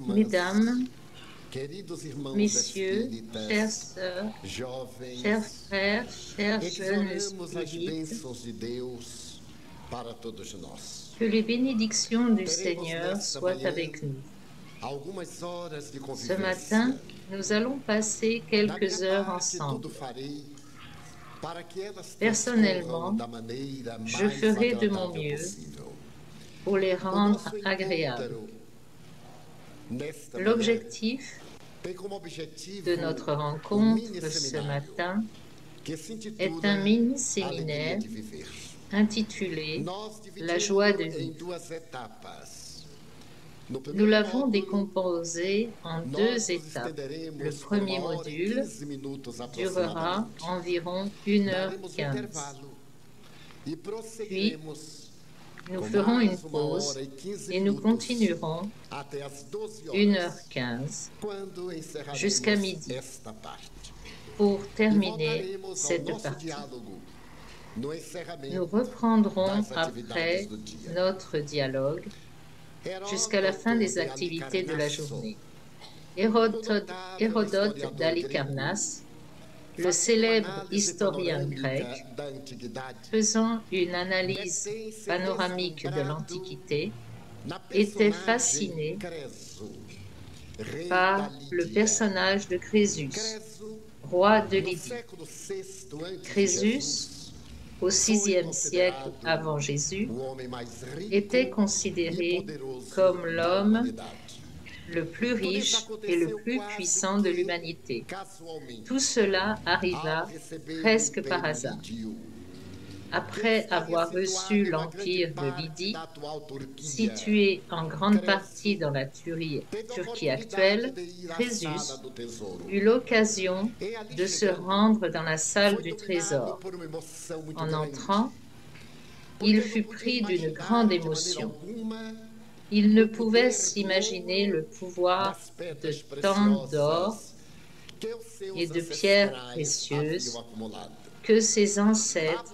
Mesdames, queridos irmãos Messieurs, chères espíritas, sœurs, chers jovens, frères, chers jeunes exoramos as spirites, bênçãos de Deus para todos nós. que les bénédictions du Teremos Seigneur nesta soient manhã avec nous. algumas horas de Ce matin, convivência. nous allons passer Da minha quelques heures parte, tudo ensemble. farei para que elas Personnellement, transcorram da maneira je mais ferai de mon agradável mieux possível. pour les O rendre nosso agréables. encontro nesta manhã L'objectif tem como objetivo de notre um rencontre mini ce seminário matin que se est intitula un Alegria mini-séminaire de Viver. intitulé Nós La joie de dividimos em vivre. duas etapas. No Nous primeiro l'avons módulo, décomposé en nós deux nos étapes. estenderemos Le por premier 1 hora e module 15 minutos durera aproximadamente. environ Daremos 1h15. intervalo e prosseguiremos Nous com ferons une mais 1 pause hora e 15 et nous minutos continuerons até as 12 horas, 1h15 quando encerraremos jusqu'à midi esta parte. pour E terminer voltaremos ao cette nosso partie. diálogo no encerramento Nous reprendrons das atividades après do dia. notre dialogue jusqu'à la fin des activités de la journée. Hérodote d'Halicarnasse, le célèbre historien grec, faisant une analyse panoramique de l'Antiquité, était fasciné par le personnage de Crésus, roi de Lydie. Crésus, au VIe siècle avant Jésus, était considéré comme l'homme le plus riche et le plus puissant de l'humanité. Tout cela arriva presque par hasard. Après avoir reçu l'empire de Lydie, situé en grande partie dans la Turquie actuelle, Crésus eut l'occasion de se rendre dans la salle du trésor. En entrant, il fut pris d'une grande émotion. Il ne pouvait s'imaginer le pouvoir de tant d'or et de pierres précieuses que ses ancêtres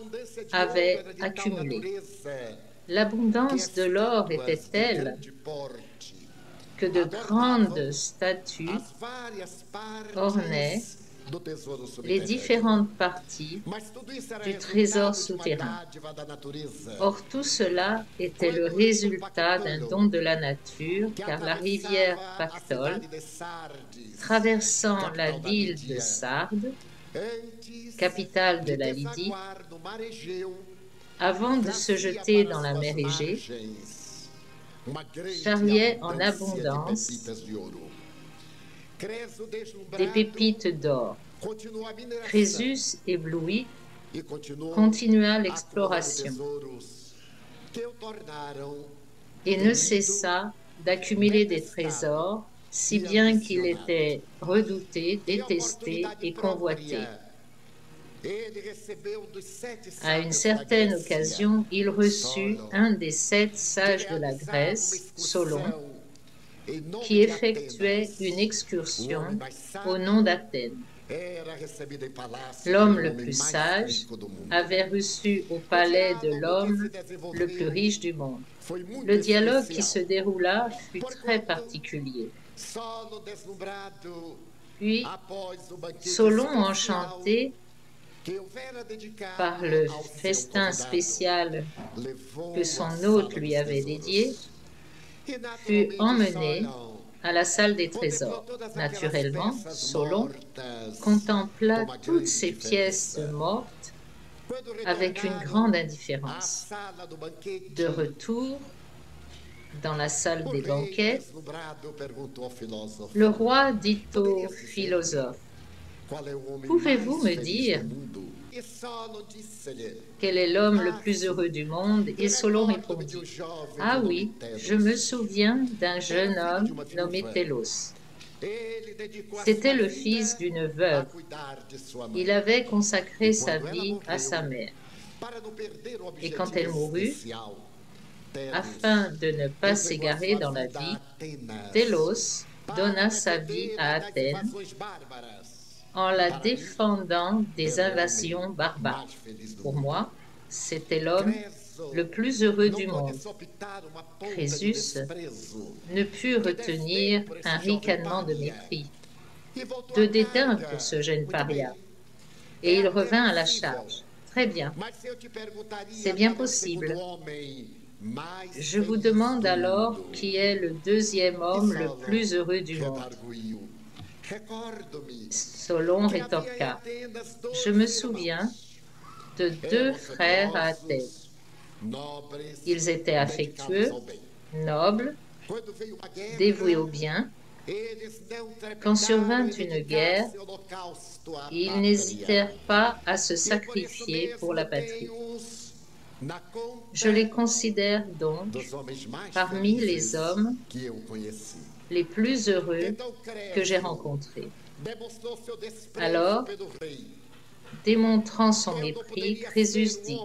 avaient accumulées. L'abondance de l'or était telle que de grandes statues ornaient les différentes parties du trésor souterrain. Or, tout cela était le résultat d'un don de la nature, car la rivière Pactole, traversant la ville de Sardes, capitale de la Lydie, avant de se jeter dans la mer Égée, charriait en abondance des pépites d'or. Crésus, ébloui, continua l'exploration et ne cessa d'accumuler des trésors, si bien qu'il était redouté, détesté et convoité. À une certaine occasion, il reçut un des 7 sages de la Grèce, Solon, qui effectuait une excursion au nom d'Athènes. L'homme le plus sage avait reçu au palais de l'homme le plus riche du monde. Le dialogue qui se déroula fut très particulier. Puis, Solon, enchanté par le festin spécial que son hôte lui avait dédié, fut emmené à la salle des trésors. Naturellement, Solon contempla toutes ces pièces mortes avec une grande indifférence. De retour dans la salle des banquets, le roi dit au philosophe: « Pouvez-vous me dire quel est l'homme le plus heureux du monde ?» Et Solon répondit: « Ah oui, je me souviens d'un jeune homme nommé Télos. C'était le fils d'une veuve. Il avait consacré sa vie à sa mère. Et quand elle mourut, afin de ne pas s'égarer dans la vie, Télos donna sa vie à Athènes en la défendant des invasions barbares. Pour moi, c'était l'homme le plus heureux du monde. Crésus ne put retenir un ricanement de mépris, de dédain pour ce jeune paria, et il revint à la charge. Très bien, c'est bien possible. Je vous demande alors qui est le deuxième homme le plus heureux du monde. Solon rétorqua, je me souviens de deux frères à Athènes. Ils étaient affectueux, nobles, dévoués au bien. Quand survint une guerre, ils n'hésitèrent pas à se sacrifier pour la patrie. Je les considère donc parmi les hommes les plus heureux que j'ai rencontrés. Alors, démontrant son mépris, Crésus dit,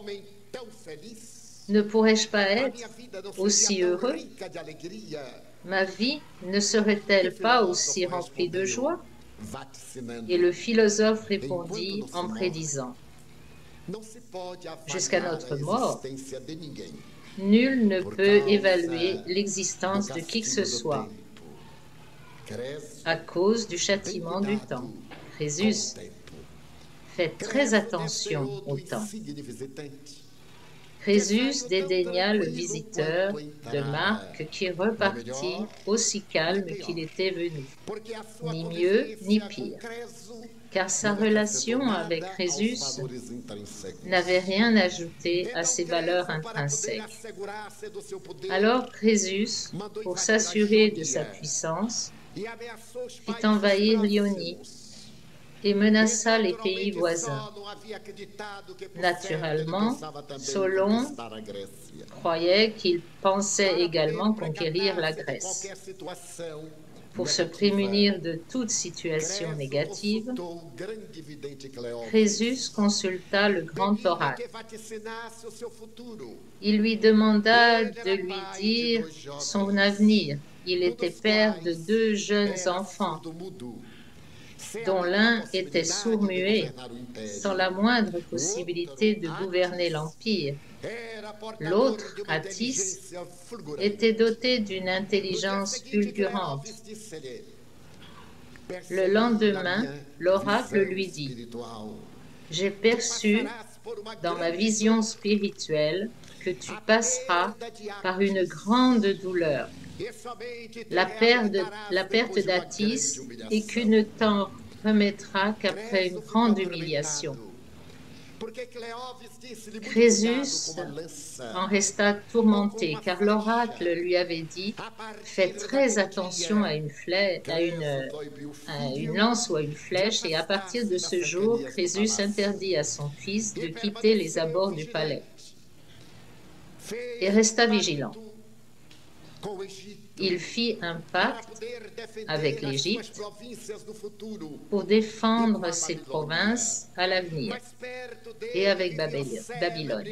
« Ne pourrais-je pas être aussi heureux? Ma vie ne serait-elle pas aussi remplie de joie? » Et le philosophe répondit en prédisant, « Jusqu'à notre mort, nul ne peut évaluer l'existence de qui que ce soit à cause du châtiment du temps. » Crésus, faites très attention au temps. Crésus dédaigna le visiteur de Marc qui repartit aussi calme qu'il était venu, ni mieux ni pire, car sa relation avec Crésus n'avait rien ajouté à ses valeurs intrinsèques. Alors Crésus, pour s'assurer de sa puissance, fit envahir l'Ionie et menaça les pays voisins. Naturellement, Solon croyait qu'il pensait également conquérir la Grèce. Pour se prémunir de toute situation négative, Crésus consulta le grand oracle. Il lui demanda de lui dire son avenir. Il était père de deux jeunes enfants, dont l'un était sourd-muet, sans la moindre possibilité de gouverner l'Empire. L'autre, Attis, était doté d'une intelligence fulgurante. Le lendemain, l'oracle lui dit, « J'ai perçu dans ma vision spirituelle que tu passeras par une grande douleur. La perte d'Attis et que ne t'en remettra qu'après une grande humiliation. » Crésus en resta tourmenté, car l'oracle lui avait dit « Fais très attention à une lance ou à une flèche, et à partir de ce jour, Crésus interdit à son fils de quitter les abords du palais et resta vigilant. Il fit un pacte avec l'Égypte pour défendre ses provinces à l'avenir et avec Babylone.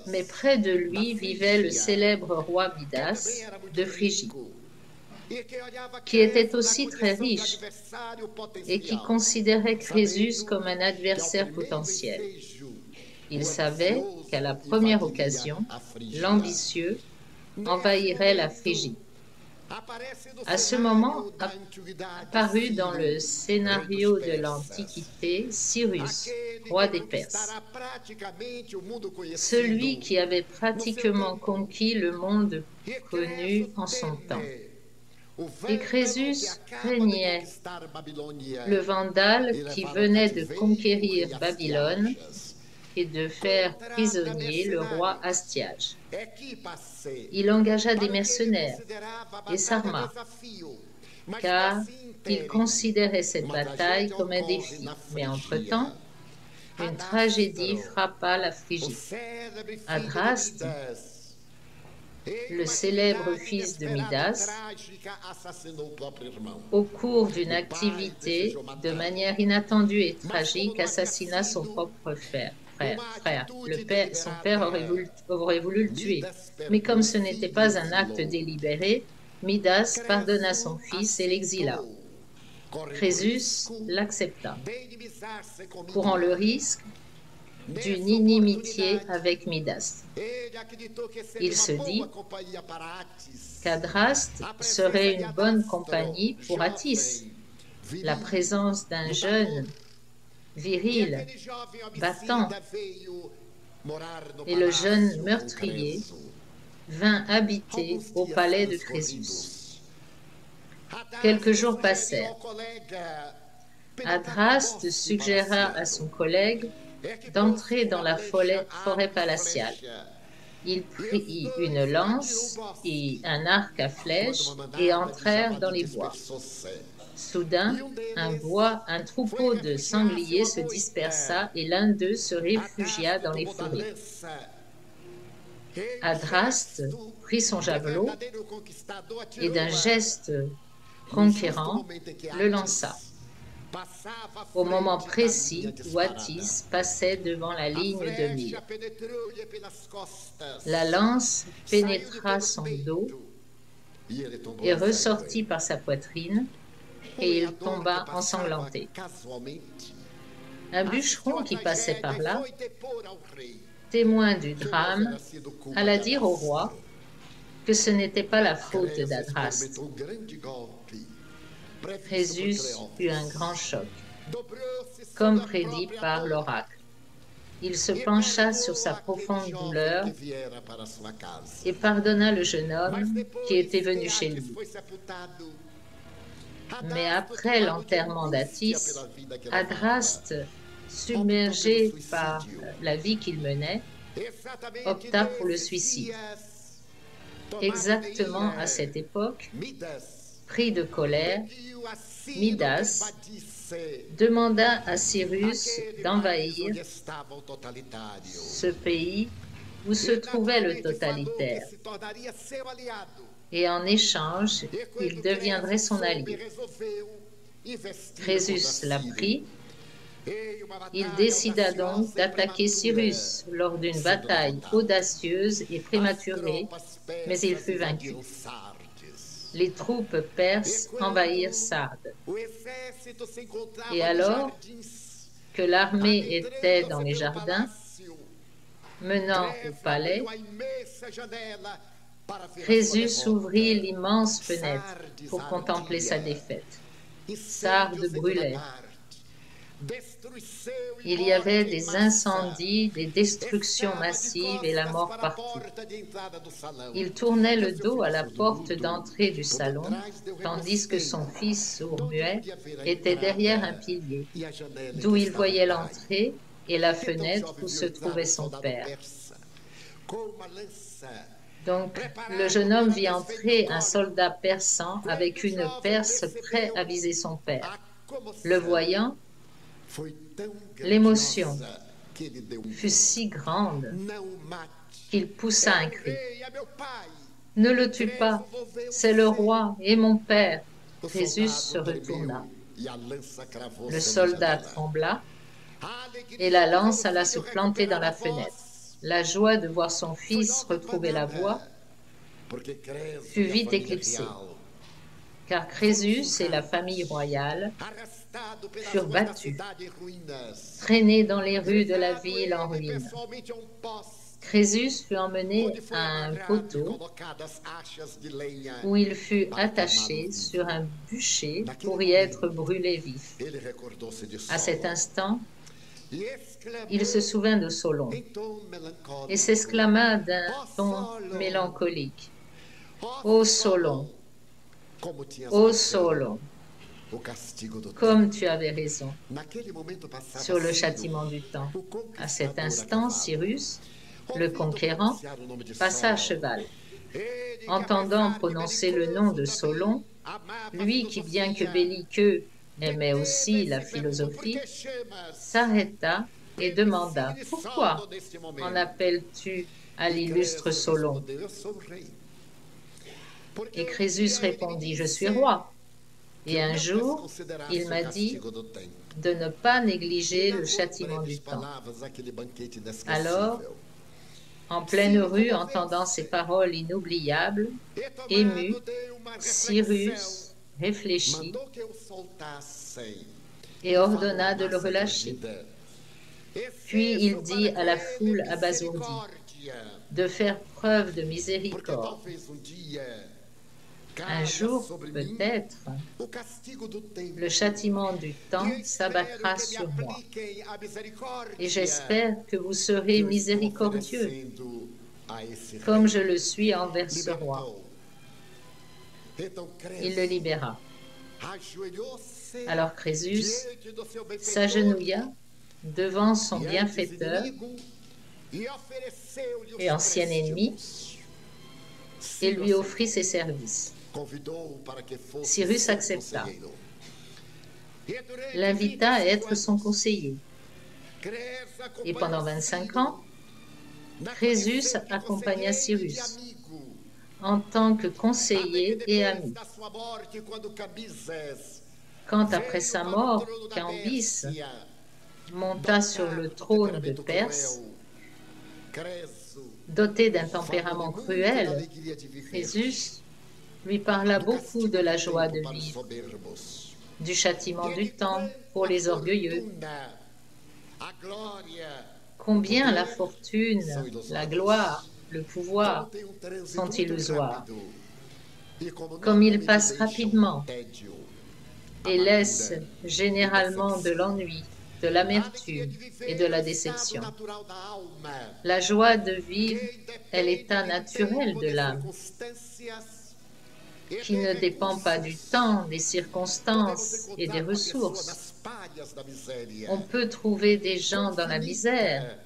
Mais près de lui vivait le célèbre roi Midas de Phrygie, qui était aussi très riche et qui considérait Crésus comme un adversaire potentiel. Il savait qu'à la première occasion, l'ambitieux envahirait la Phrygie. À ce moment apparut dans le scénario de l'Antiquité Cyrus, roi des Perses, celui qui avait pratiquement conquis le monde connu en son temps. Et Crésus craignait le Vandale qui venait de conquérir Babylone et de faire prisonnier le roi Astiage. Il engagea des mercenaires et s'arma, car il considérait cette bataille comme un défi. Mais entre-temps, une tragédie frappa la Phrygie. Adraste, le célèbre fils de Midas, au cours d'une activité de manière inattendue et tragique, assassina son propre frère. Son père aurait voulu le tuer. Mais comme ce n'était pas un acte délibéré, Midas pardonna son fils et l'exila. Crésus l'accepta. Courant le risque, d'une inimitié avec Midas. Il se dit qu'Adraste serait une bonne compagnie pour Attis. La présence d'un jeune, viril, battant, et le jeune meurtrier vint habiter au palais de Crésus. Quelques jours passèrent. Adraste suggéra à son collègue d'entrer dans la forêt palatiale. Ils prirent une lance et un arc à flèches et entrèrent dans les bois. Soudain, un troupeau de sangliers se dispersa et l'un d'eux se réfugia dans les fourrés. Adraste prit son javelot et d'un geste conquérant le lança. Au moment précis où Attis passait devant la ligne de mire. La lance pénétra son dos et ressortit par sa poitrine, et il tomba ensanglanté. Un bûcheron qui passait par là, témoin du drame, alla dire au roi que ce n'était pas la faute d'Adraste. Crésus eut un grand choc, comme prédit par l'oracle. Il se pencha sur sa profonde douleur et pardonna le jeune homme qui était venu chez lui. Mais après l'enterrement d'Attis, Adraste, submergé par la vie qu'il menait, opta pour le suicide. Exactement à cette époque, pris de colère, Midas demanda à Cyrus d'envahir ce pays où se trouvait le totalitaire. Et en échange, il deviendrait son allié. Crésus l'apprit. Il décida donc d'attaquer Cyrus lors d'une bataille audacieuse et prématurée, mais il fut vaincu. Les troupes perses envahirent Sardes. Et alors que l'armée était dans les jardins, menant au palais, Crésus ouvrit l'immense fenêtre pour contempler sa défaite. Sardes brûlait. Il y avait des incendies, des destructions massives et la mort partout. Il tournait le dos à la porte d'entrée du salon, tandis que son fils sourd-muet était derrière un pilier, d'où il voyait l'entrée et la fenêtre où se trouvait son père. Donc, le jeune homme vit entrer un soldat persan avec une perce prêt à viser son père. Le voyant, l'émotion fut si grande qu'il poussa un cri. « Ne le tue pas, c'est le roi et mon père. » Crésus se retourna. Le soldat trembla et la lance alla se planter dans la fenêtre. La joie de voir son fils retrouver la voie fut vite éclipsée, car Crésus et la famille royale furent battus, traînés dans les rues de la ville en ruine. Crésus fut emmené à un poteau où il fut attaché sur un bûcher pour y être brûlé vif. À cet instant, il se souvint de Solon et s'exclama d'un ton mélancolique. « Ô Solon, ô Solon, comme tu avais raison sur le châtiment du temps. » À cet instant, Cyrus, le conquérant, passa à cheval. Entendant prononcer le nom de Solon, lui qui, bien que belliqueux, aimait aussi la philosophie, s'arrêta et demanda « Pourquoi en appelles-tu à l'illustre Solon ?» Et Crésus répondit « Je suis roi. Et un jour, il m'a dit de ne pas négliger le châtiment du temps. » Alors, en pleine rue, entendant ces paroles inoubliables, ému, Cyrus réfléchit et ordonna de le relâcher. Puis il dit à la foule abasourdie de faire preuve de miséricorde. Un jour, peut-être, le châtiment du temps s'abattra sur moi. Et j'espère que vous serez miséricordieux, comme je le suis envers ce roi. Il le libéra. Alors Crésus s'agenouilla devant son bienfaiteur et ancien ennemi et lui offrit ses services. Cyrus accepta, l'invita à être son conseiller. Et pendant 25 ans, Crésus accompagna Cyrus en tant que conseiller et ami. Quand après sa mort, Cambyse monta sur le trône de Perse, doté d'un tempérament cruel, Crésus lui parla beaucoup de la joie de vivre, du châtiment du temps pour les orgueilleux. Combien la fortune, la gloire, le pouvoir sont illusoires, comme ils passent rapidement et laissent généralement de l'ennui, de l'amertume et de la déception. La joie de vivre est l'état naturel de l'âme, qui ne dépend pas du temps, des circonstances et des ressources. On peut trouver des gens dans la misère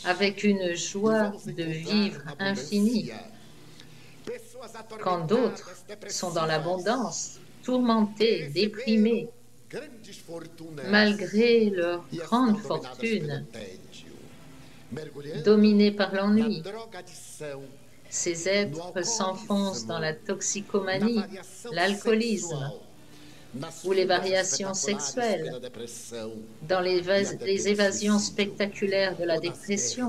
avec une joie de vivre infinie, quand d'autres sont dans l'abondance, tourmentés, déprimés, malgré leur grande fortune, dominés par l'ennui. Ces êtres s'enfoncent dans la toxicomanie, l'alcoolisme ou les variations sexuelles, dans les évasions spectaculaires de la dépression,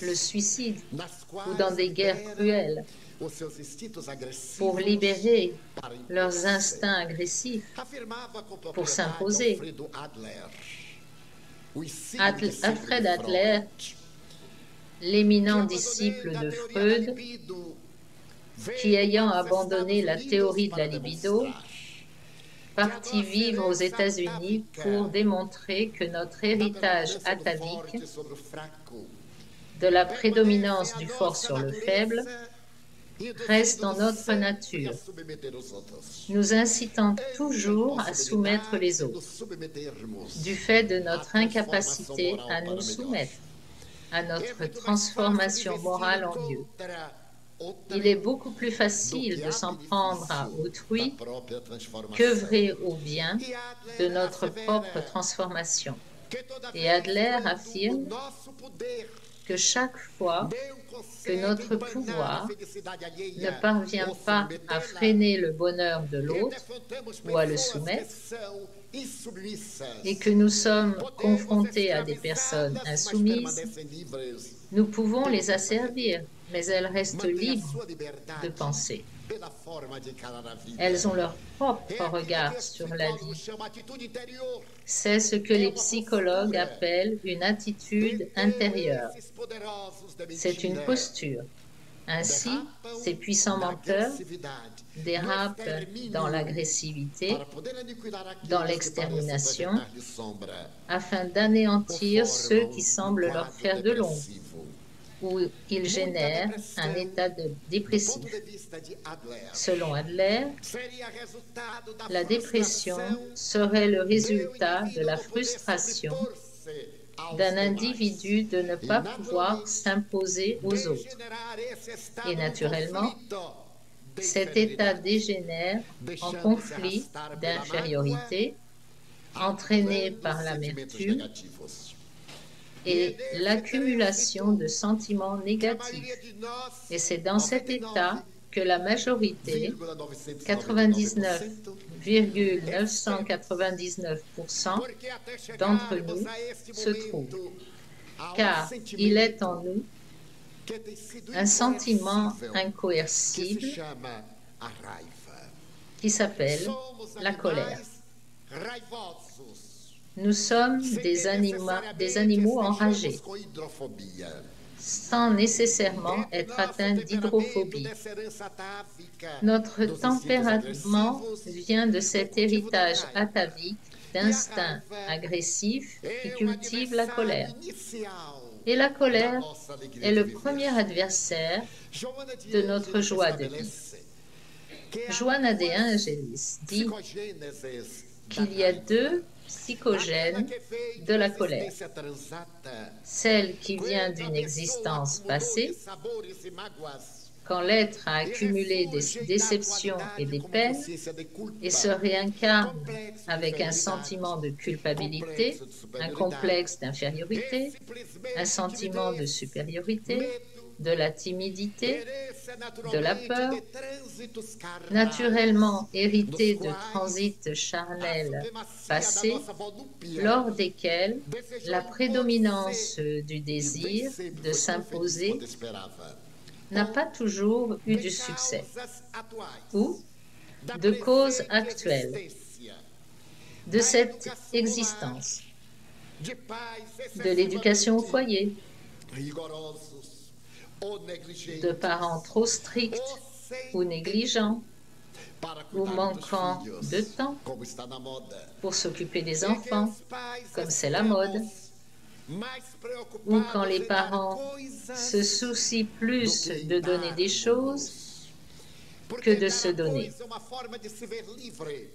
le suicide ou dans des guerres cruelles, pour libérer leurs instincts agressifs, pour s'imposer. Alfred Adler, l'éminent disciple de Freud, qui ayant abandonné la théorie de la libido, partit vivre aux États-Unis pour démontrer que notre héritage atavique de la prédominance du fort sur le faible reste dans notre nature, nous incitant toujours à soumettre les autres, du fait de notre incapacité à nous soumettre à notre transformation morale en Dieu. Il est beaucoup plus facile de s'en prendre à autrui qu'œuvrer au bien de notre propre transformation. Et Adler affirme que chaque fois que notre pouvoir ne parvient pas à freiner le bonheur de l'autre ou à le soumettre, et que nous sommes confrontés à des personnes insoumises, nous pouvons les asservir, mais elles restent libres de penser. Elles ont leur propre regard sur la vie. C'est ce que les psychologues appellent une attitude intérieure. C'est une posture. Ainsi, ces puissants menteurs dérapent dans l'agressivité, dans l'extermination, afin d'anéantir ceux qui semblent leur faire de l'ombre, où ils génèrent un état dépressif. Selon Adler, la dépression serait le résultat de la frustration d'un individu de ne pas pouvoir s'imposer aux autres. Et naturellement, cet état dégénère en conflit d'infériorité entraîné par l'amertume et l'accumulation de sentiments négatifs. Et c'est dans cet état que la majorité, 99,999% d'entre nous, se trouve. Car il est en nous un sentiment incoercible qui s'appelle la colère. Nous sommes des animaux enragés, sans nécessairement être atteints d'hydrophobie. Notre tempérament vient de cet héritage atavique d'instincts agressifs qui cultivent la colère. Et la colère est le premier adversaire de notre joie de vivre. Joanna de Angelis dit qu'il y a deux psychogènes de la colère. Celle qui vient d'une existence passée, quand l'être a accumulé des déceptions et des peines et se réincarne avec un sentiment de culpabilité, un complexe d'infériorité, un sentiment de supériorité, de la timidité, de la peur, naturellement hérité de transits charnels passés, lors desquels la prédominance du désir de s'imposer n'a pas toujours eu du succès, ou de causes actuelles de cette existence, de l'éducation au foyer, de parents trop stricts ou négligents, ou manquant de temps pour s'occuper des enfants, comme c'est la mode, ou quand les parents se soucient plus de donner des choses que de se donner.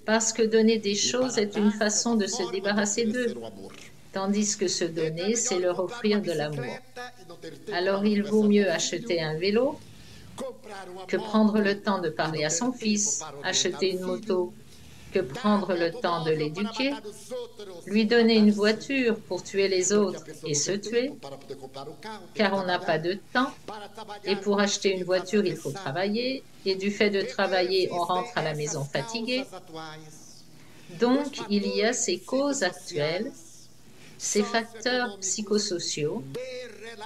Parce que donner des choses est une façon de se débarrasser d'eux, tandis que se donner, c'est leur offrir de l'amour. Alors il vaut mieux acheter un vélo que prendre le temps de parler à son fils, acheter une moto, que prendre le temps de l'éduquer, lui donner une voiture pour tuer les autres et se tuer, car on n'a pas de temps, et pour acheter une voiture, il faut travailler, et du fait de travailler, on rentre à la maison fatigué. Donc, il y a ces causes actuelles, ces facteurs psychosociaux,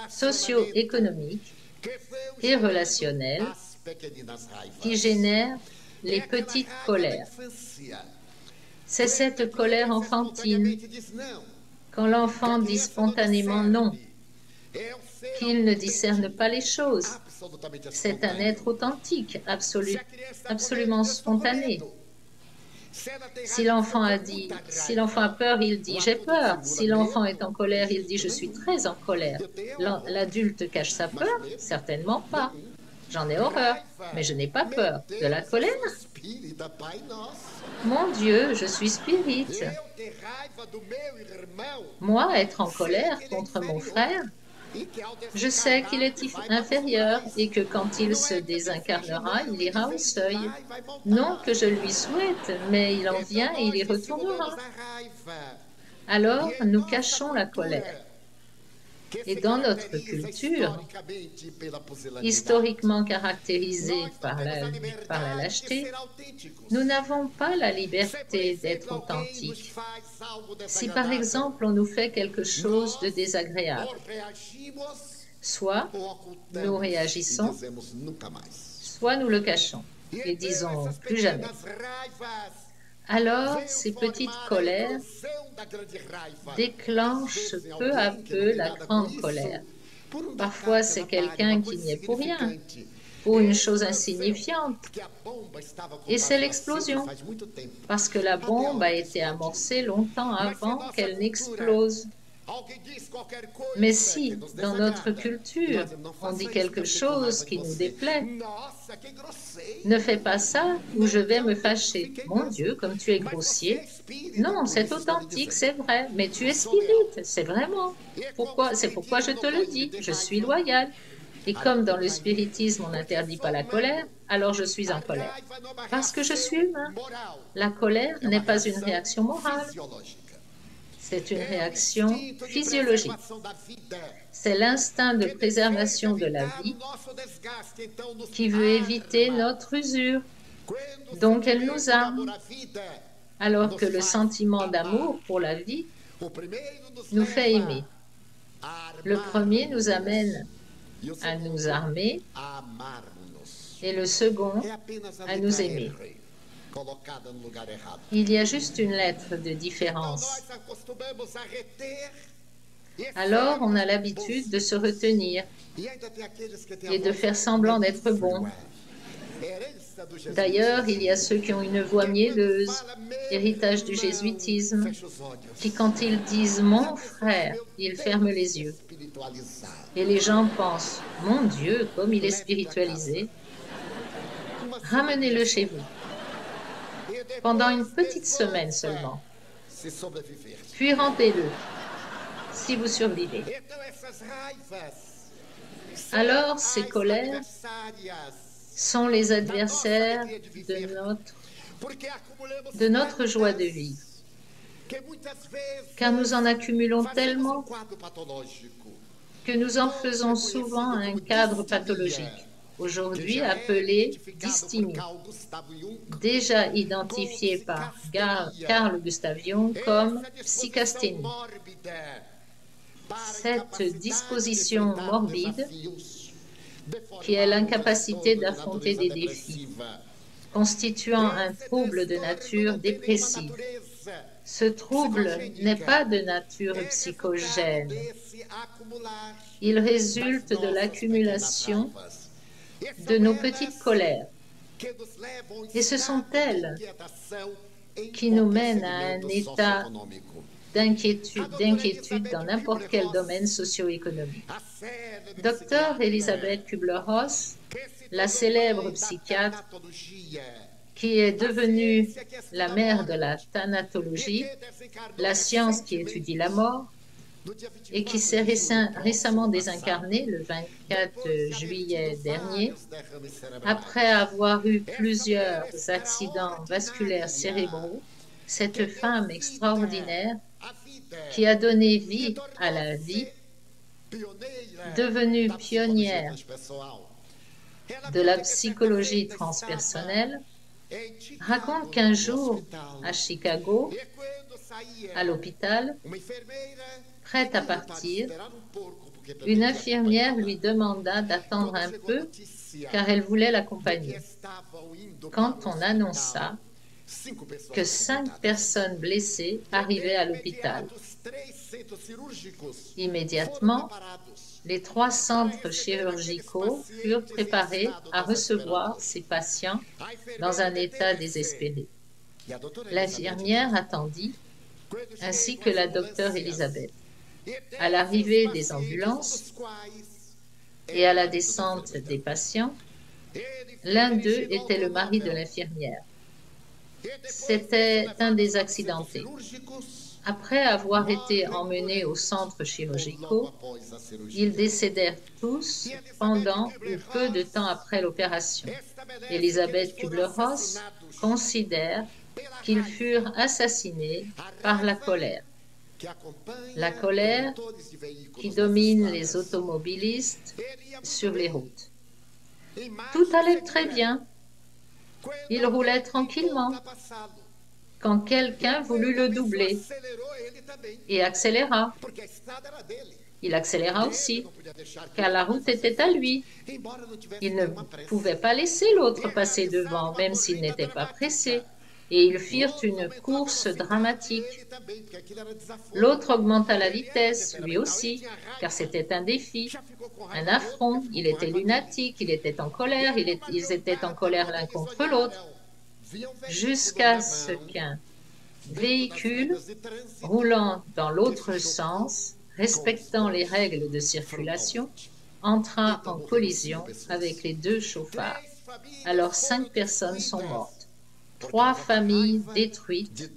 socio-économiques et relationnels qui génèrent les petites colères. C'est cette colère enfantine, quand l'enfant dit spontanément non, qu'il ne discerne pas les choses. C'est un être authentique, absolument spontané. Si l'enfant a peur, il dit « j'ai peur ». Si l'enfant est en colère, il dit « je suis très en colère ». L'adulte cache sa peur? Certainement pas. J'en ai horreur, mais je n'ai pas peur. De la colère? Mon Dieu, je suis spirit. Moi, être en colère contre mon frère, je sais qu'il est inférieur et que quand il se désincarnera, il ira au seuil. Non que je lui souhaite, mais il en vient et il y retournera. Alors, nous cachons la colère. Et dans notre culture, historiquement caractérisée par la lâcheté, nous n'avons pas la liberté d'être authentiques. Si par exemple on nous fait quelque chose de désagréable, soit nous réagissons, soit nous le cachons et disons plus jamais. Alors, ces petites colères déclenchent peu à peu la grande colère. Parfois, c'est quelqu'un qui n'y est pour rien, pour une chose insignifiante. Et c'est l'explosion, parce que la bombe a été amorcée longtemps avant qu'elle n'explose. Mais si, dans notre culture, on dit quelque chose qui nous déplaît, ne fais pas ça ou je vais me fâcher. Mon Dieu, comme tu es grossier. Non, c'est authentique, c'est vrai, mais tu es spirit, c'est vraiment. C'est pourquoi je te le dis, je suis loyal. Et comme dans le spiritisme, on n'interdit pas la colère, alors je suis en colère. Parce que je suis humain. La colère n'est pas une réaction morale. C'est une réaction physiologique. C'est l'instinct de préservation de la vie qui veut éviter notre usure. Donc elle nous arme. Alors que le sentiment d'amour pour la vie nous fait aimer. Le premier nous amène à nous armer et le second à nous aimer. Il y a juste une lettre de différence. Alors, on a l'habitude de se retenir et de faire semblant d'être bon. D'ailleurs, il y a ceux qui ont une voix mielleuse, héritage du jésuitisme, qui, quand ils disent « mon frère », ils ferment les yeux. Et les gens pensent « mon Dieu, comme il est spiritualisé ». Ramenez-le chez vous, pendant une petite semaine seulement, puis rendez-le, si vous survivez. Alors, ces colères sont les adversaires de notre joie de vivre, car nous en accumulons tellement que nous en faisons souvent un cadre pathologique, aujourd'hui appelé dysthymie, déjà identifié par Carl Gustav Jung comme psychasthénie. Cette disposition morbide, qui est l'incapacité d'affronter des défis, constituant un trouble de nature dépressive. Ce trouble n'est pas de nature psychogène. Il résulte de l'accumulation de nos petites colères. Et ce sont elles qui nous mènent à un état d'inquiétude dans n'importe quel domaine socio-économique. Dr Elisabeth Kübler-Ross, la célèbre psychiatre qui est devenue la mère de la thanatologie, la science qui étudie la mort, et qui s'est récemment désincarnée le 24 juillet dernier, après avoir eu plusieurs accidents vasculaires cérébraux. Cette femme extraordinaire qui a donné vie à la vie, devenue pionnière de la psychologie transpersonnelle, raconte qu'un jour, à Chicago, à l'hôpital, prête à partir, une infirmière lui demanda d'attendre un peu car elle voulait l'accompagner. Quand on annonça que 5 personnes blessées arrivaient à l'hôpital, immédiatement, les 3 centres chirurgicaux furent préparés à recevoir ces patients dans un état désespéré. L'infirmière attendit, ainsi que la docteure Elisabeth. À l'arrivée des ambulances et à la descente des patients, l'un d'eux était le mari de l'infirmière. C'était un des accidentés. Après avoir été emmenés aux centres chirurgicaux, ils décédèrent tous pendant ou peu de temps après l'opération. Elisabeth Kübler-Ross considère qu'ils furent assassinés par la colère. La colère qui domine les automobilistes sur les routes. Tout allait très bien. Il roulait tranquillement quand quelqu'un voulut le doubler et accéléra. Il accéléra aussi, car la route était à lui. Il ne pouvait pas laisser l'autre passer devant, même s'il n'était pas pressé. Et ils firent une course dramatique. L'autre augmenta la vitesse, lui aussi, car c'était un défi, un affront. Il était lunatique, il était en colère, ils étaient en colère l'un contre l'autre, jusqu'à ce qu'un véhicule roulant dans l'autre sens, respectant les règles de circulation, entra en collision avec les 2 chauffards. Alors 5 personnes sont mortes. 3 familles détruites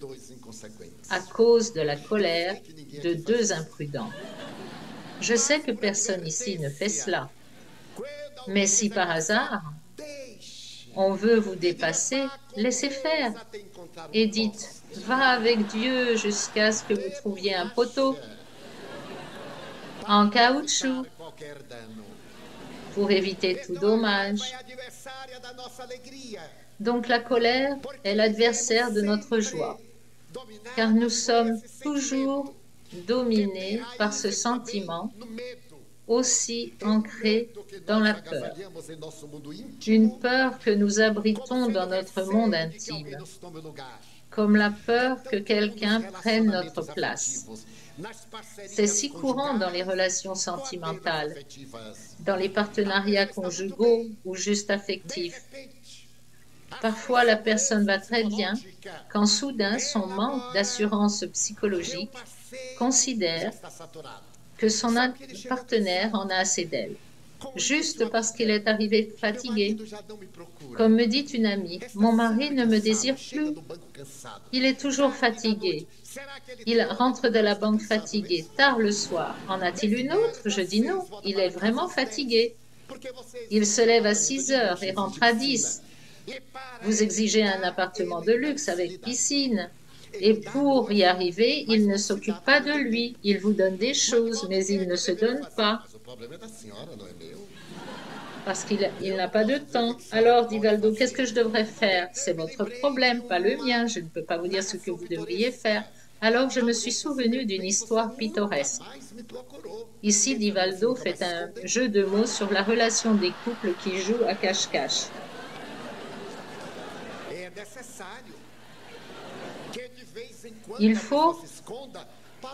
à cause de la colère de 2 imprudents. Je sais que personne ici ne fait cela, mais si par hasard on veut vous dépasser, laissez faire et dites « Va avec Dieu jusqu'à ce que vous trouviez un poteau en caoutchouc pour éviter tout dommage. » Donc la colère est l'adversaire de notre joie, car nous sommes toujours dominés par ce sentiment aussi ancrée dans la peur. Une peur que nous abritons dans notre monde intime, comme la peur que quelqu'un prenne notre place. C'est si courant dans les relations sentimentales, dans les partenariats conjugaux ou juste affectifs. Parfois, la personne va très bien quand soudain son manque d'assurance psychologique considère que son partenaire en a assez d'elle, juste parce qu'il est arrivé fatigué. Comme me dit une amie, mon mari ne me désire plus. Il est toujours fatigué. Il rentre de la banque fatigué tard le soir. En a-t-il une autre? Je dis non, il est vraiment fatigué. Il se lève à 6 heures et rentre à 10. Vous exigez un appartement de luxe avec piscine. Et pour y arriver, il ne s'occupe pas de lui. Il vous donne des choses, mais il ne se donne pas. Parce qu'il n'a pas de temps. Alors, dit Valdo, qu'est-ce que je devrais faire? C'est votre problème, pas le mien. Je ne peux pas vous dire ce que vous devriez faire. Alors, je me suis souvenu d'une histoire pittoresque. Ici, dit Valdo, fait un jeu de mots sur la relation des couples qui jouent à cache-cache. Il faut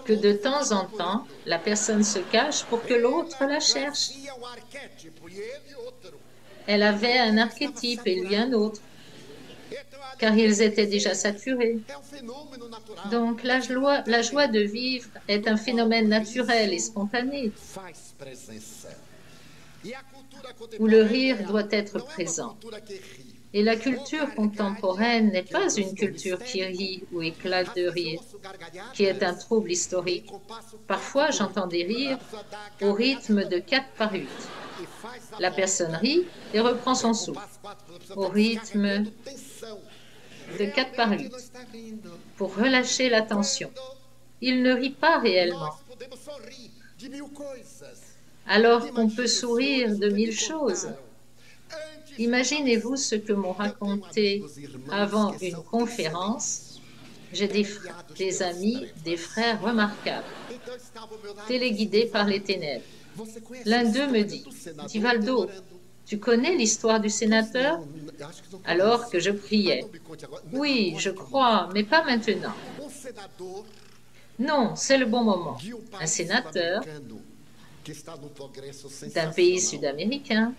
que de temps en temps, la personne se cache pour que l'autre la cherche. Elle avait un archétype et lui un autre, car ils étaient déjà saturés. Donc la joie de vivre est un phénomène naturel et spontané, où le rire doit être présent. Et la culture contemporaine n'est pas une culture qui rit ou éclate de rire, qui est un trouble historique. Parfois, j'entends des rires au rythme de 4 par 8. La personne rit et reprend son souffle au rythme de 4 par 8 pour relâcher la tension. Il ne rit pas réellement, alors qu'on peut sourire de 1000 choses. Imaginez-vous ce que m'ont raconté avant une conférence. J'ai des amis, des frères remarquables, téléguidés par les ténèbres. L'un d'eux me dit, Valdo, tu connais l'histoire du sénateur? Alors que je priais. Oui, je crois, mais pas maintenant. Non, c'est le bon moment. Un sénateur d'un pays sud-américain,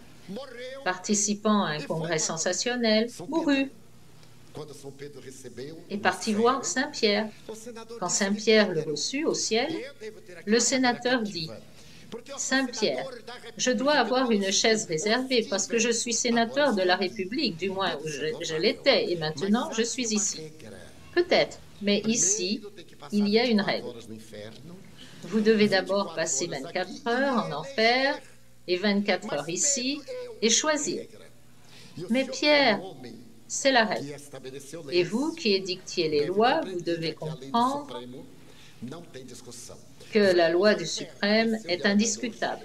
participant à un congrès sensationnel, mourut et partit voir Saint-Pierre. Quand Saint-Pierre le reçut au ciel, le sénateur dit, Saint-Pierre, je dois avoir une chaise réservée parce que je suis sénateur de la République, du moins je l'étais, et maintenant je suis ici. Peut-être, mais ici, il y a une règle. Vous devez d'abord passer 24 heures en enfer et 24 heures ici et choisir. Mais Pierre, c'est la règle. Et vous qui édictiez les lois, vous devez comprendre que la loi du suprême est indiscutable.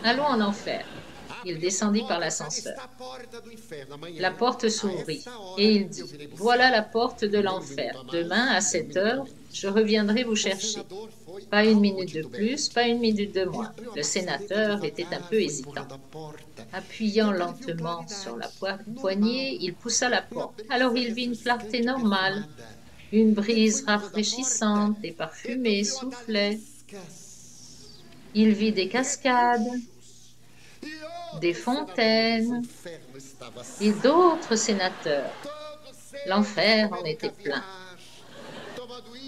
Allons en enfer. Il descendit par l'ascenseur. La porte s'ouvrit et il dit, voilà la porte de l'enfer. Demain, à 7 heures, je reviendrai vous chercher. Pas une minute de plus, pas une minute de moins. Le sénateur était un peu hésitant. Appuyant lentement sur la poignée, il poussa la porte. Alors il vit une clarté normale. Une brise rafraîchissante et parfumée soufflait. Il vit des cascades, des fontaines et d'autres sénateurs. L'enfer en était plein.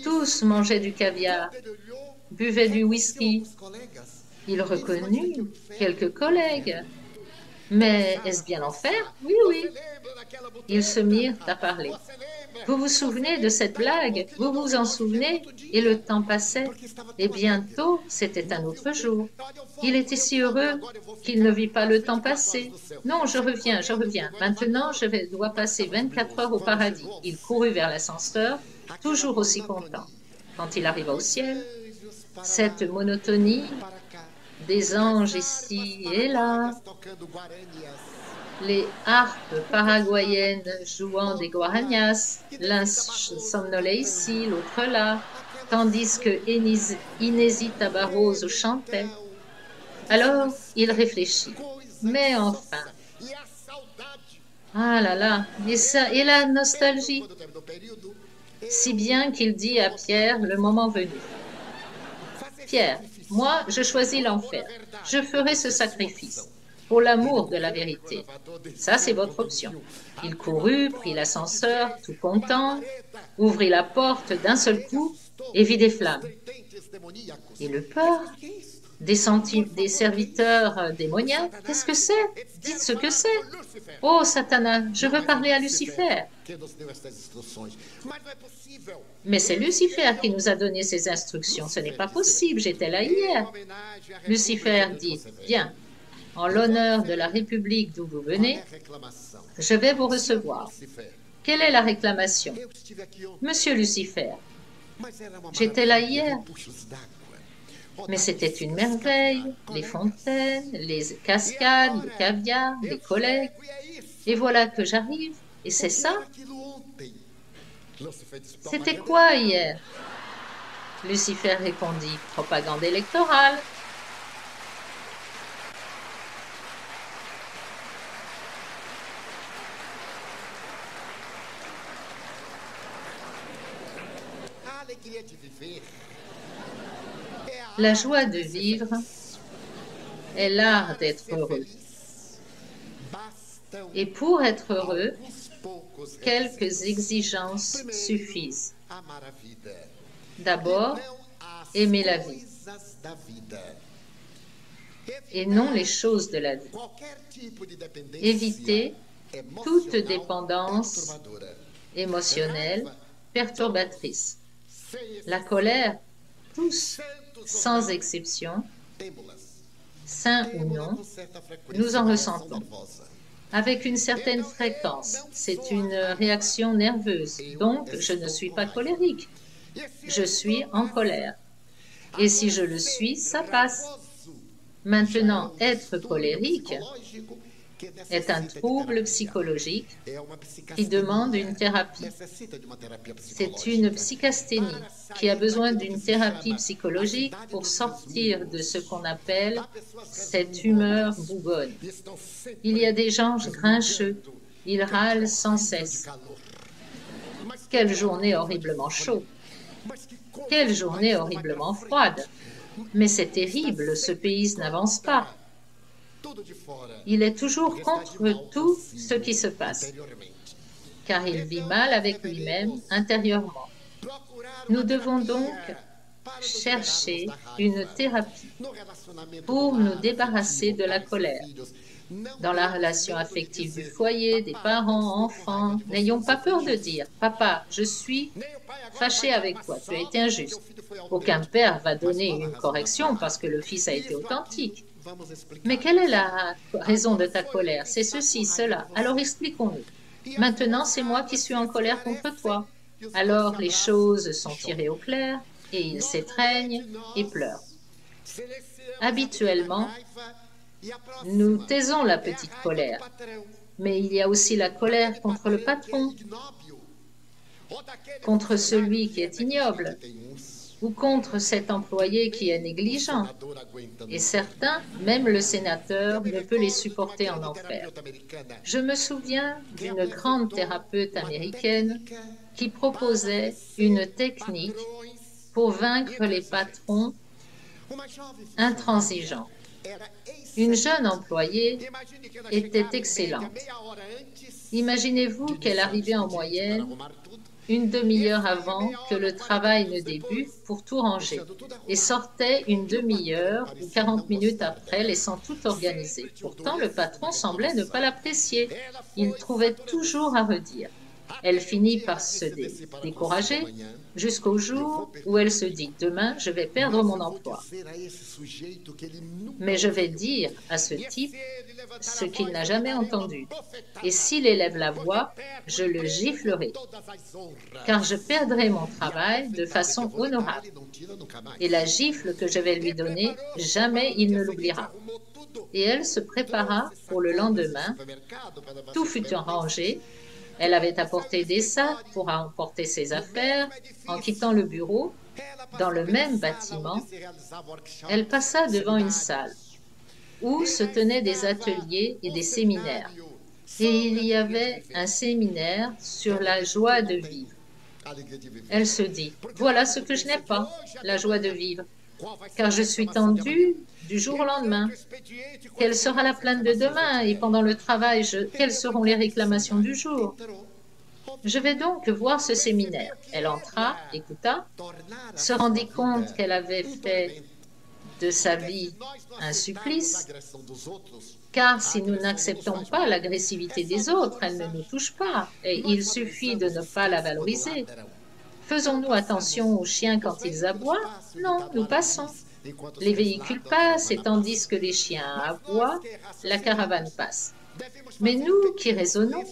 Tous mangeaient du caviar, buvaient du whisky. Il reconnut quelques collègues. Mais est-ce bien l'enfer? Oui, oui. Ils se mirent à parler. Vous vous souvenez de cette blague? Vous vous en souvenez? Et le temps passait. Et bientôt, c'était un autre jour. Il était si heureux qu'il ne vit pas le temps passer. Non, je reviens. Maintenant, je dois passer 24 heures au paradis. Il courut vers l'ascenseur, toujours aussi content. Quand il arriva au ciel, cette monotonie des anges ici et là, les harpes paraguayennes jouant des guaranias, l'un somnolait ici, l'autre là, tandis que Inesi Tabarroso chantait. Alors, il réfléchit. Mais enfin, ah là là, et ça, et la nostalgie, si bien qu'il dit à Pierre le moment venu. Pierre, moi, je choisis l'enfer. Je ferai ce sacrifice pour l'amour de la vérité. Ça, c'est votre option. Il courut, prit l'ascenseur, tout content, ouvrit la porte d'un seul coup et vit des flammes. Et le peur des serviteurs démoniaques, qu'est-ce que c'est? Dites ce que c'est. Oh, Satana, je veux parler à Lucifer. Mais c'est Lucifer qui nous a donné ces instructions. Ce n'est pas possible, j'étais là hier. Lucifer dit, bien, en l'honneur de la République d'où vous venez, je vais vous recevoir. Quelle est la réclamation? Monsieur Lucifer, j'étais là hier, mais c'était une merveille, les fontaines, les cascades, le caviar, les collègues. Et voilà que j'arrive, et c'est ça? C'était quoi hier? Lucifer répondit, propagande électorale. La joie de vivre est l'art d'être heureux. Et pour être heureux, quelques exigences suffisent. D'abord, aimer la vie et non les choses de la vie. Éviter toute dépendance émotionnelle perturbatrice. La colère, tous, sans exception, sains ou non, nous en ressentons. Avec une certaine fréquence, c'est une réaction nerveuse, donc je ne suis pas colérique. Je suis en colère. Et si je le suis, ça passe. Maintenant, être colérique est un trouble psychologique qui demande une thérapie. C'est une psychasthénie qui a besoin d'une thérapie psychologique pour sortir de ce qu'on appelle cette humeur bougonne. Il y a des gens grincheux, ils râlent sans cesse. Quelle journée horriblement chaude! Quelle journée horriblement froide! Mais c'est terrible, ce pays n'avance pas. Il est toujours contre tout ce qui se passe, car il vit mal avec lui-même intérieurement. Nous devons donc chercher une thérapie pour nous débarrasser de la colère. Dans la relation affective du foyer, des parents, enfants, n'ayons pas peur de dire « Papa, je suis fâché avec toi, tu as été injuste ». Aucun père va donner une correction parce que le fils a été authentique. Mais quelle est la raison de ta colère? C'est ceci, cela. Alors expliquons-nous. Maintenant, c'est moi qui suis en colère contre toi. Alors les choses sont tirées au clair et ils s'étreignent et pleurent. Habituellement, nous taisons la petite colère, mais il y a aussi la colère contre le patron, contre celui qui est ignoble, ou contre cet employé qui est négligent. Et certains, même le sénateur, ne peut les supporter en enfer. Je me souviens d'une grande thérapeute américaine qui proposait une technique pour vaincre les patrons intransigeants. Une jeune employée était excellente. Imaginez-vous qu'elle arrivait en moyenne une demi-heure avant que le travail ne débute pour tout ranger et sortait une demi-heure ou 40 minutes après, laissant tout organisé. Pourtant, le patron semblait ne pas l'apprécier. Il trouvait toujours à redire. Elle finit par se décourager jusqu'au jour où elle se dit « Demain, je vais perdre mon emploi. Mais je vais dire à ce type ce qu'il n'a jamais entendu. Et s'il élève la voix, je le giflerai, car je perdrai mon travail de façon honorable. Et la gifle que je vais lui donner, jamais il ne l'oubliera. » Et elle se prépara pour le lendemain. Tout fut rangé. Elle avait apporté des sacs pour emporter ses affaires. En quittant le bureau, dans le même bâtiment, elle passa devant une salle. où se tenaient des ateliers et des séminaires. Et il y avait un séminaire sur la joie de vivre. Elle se dit, voilà ce que je n'ai pas, la joie de vivre, car je suis tendue du jour au lendemain. Quelle sera la plainte de demain et pendant le travail, quelles seront les réclamations du jour? Je vais donc voir ce séminaire. Elle entra, écouta, se rendit compte qu'elle avait fait de sa vie un supplice, car si nous n'acceptons pas l'agressivité des autres, elle ne nous touche pas et il suffit de ne pas la valoriser. Faisons-nous attention aux chiens quand ils aboient? Non, nous passons. Les véhicules passent et tandis que les chiens aboient, la caravane passe. Mais nous qui raisonnons,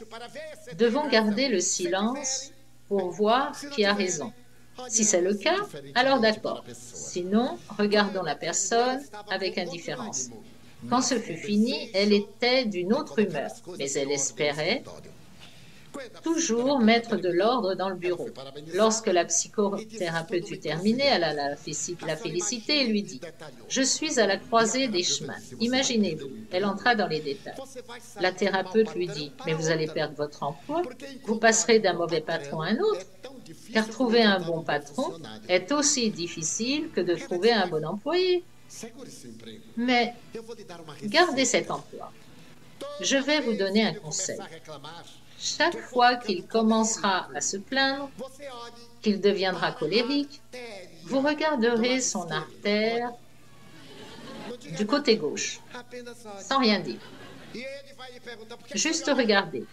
devons garder le silence pour voir qui a raison. Si c'est le cas, alors d'accord. Sinon, regardons la personne avec indifférence. Quand ce fut fini, elle était d'une autre humeur, mais elle espérait toujours mettre de l'ordre dans le bureau. Lorsque la psychothérapeute eut terminé, elle alla la féliciter et lui dit « Je suis à la croisée des chemins. Imaginez-vous. » Elle entra dans les détails. La thérapeute lui dit « Mais vous allez perdre votre emploi. Vous passerez d'un mauvais patron à un autre. » Car trouver un bon patron est aussi difficile que de trouver un bon employé. Mais gardez cet emploi. Je vais vous donner un conseil. Chaque fois qu'il commencera à se plaindre, qu'il deviendra colérique, vous regarderez son artère du côté gauche, sans rien dire. Juste regarder.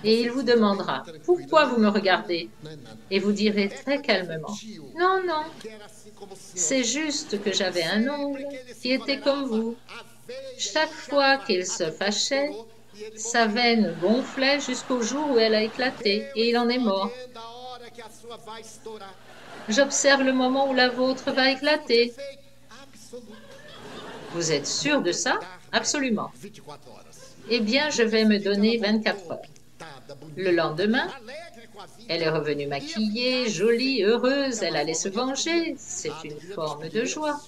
Et il vous demandera « Pourquoi vous me regardez ?» Et vous direz très calmement « Non, non, c'est juste que j'avais un ongle qui était comme vous. » Chaque fois qu'il se fâchait, sa veine gonflait jusqu'au jour où elle a éclaté et il en est mort. J'observe le moment où la vôtre va éclater. Vous êtes sûr de ça? Absolument. Eh bien, je vais me donner 24 heures. Le lendemain, elle est revenue maquillée, jolie, heureuse, elle allait se venger. C'est une forme de joie.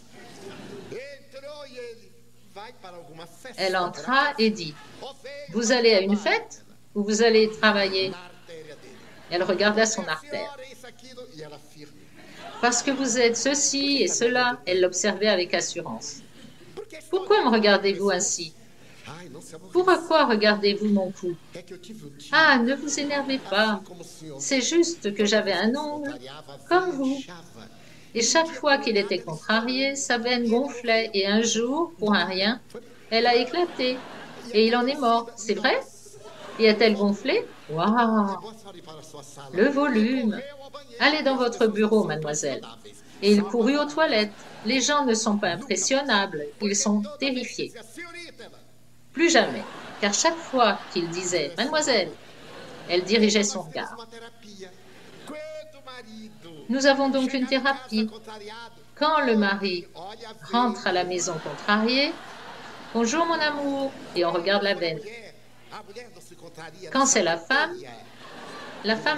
Elle entra et dit « Vous allez à une fête ou vous allez travailler ?» Elle regarda son artère. « Parce que vous êtes ceci et cela. » Elle l'observait avec assurance. « Pourquoi me regardez-vous ainsi? Pourquoi regardez-vous mon cou? Ah, ne vous énervez pas. C'est juste que j'avais un ongle comme vous. » Et chaque fois qu'il était contrarié, sa veine gonflait et un jour, pour un rien, elle a éclaté et il en est mort. C'est vrai? Et a-t-elle gonflé? Waouh! Le volume! Allez dans votre bureau, mademoiselle. Et il courut aux toilettes. Les gens ne sont pas impressionnables, ils sont terrifiés. Plus jamais, car chaque fois qu'il disait « Mademoiselle », elle dirigeait son regard. Nous avons donc une thérapie. Quand le mari rentre à la maison contrarié, « Bonjour mon amour » et on regarde la veine. Quand c'est la femme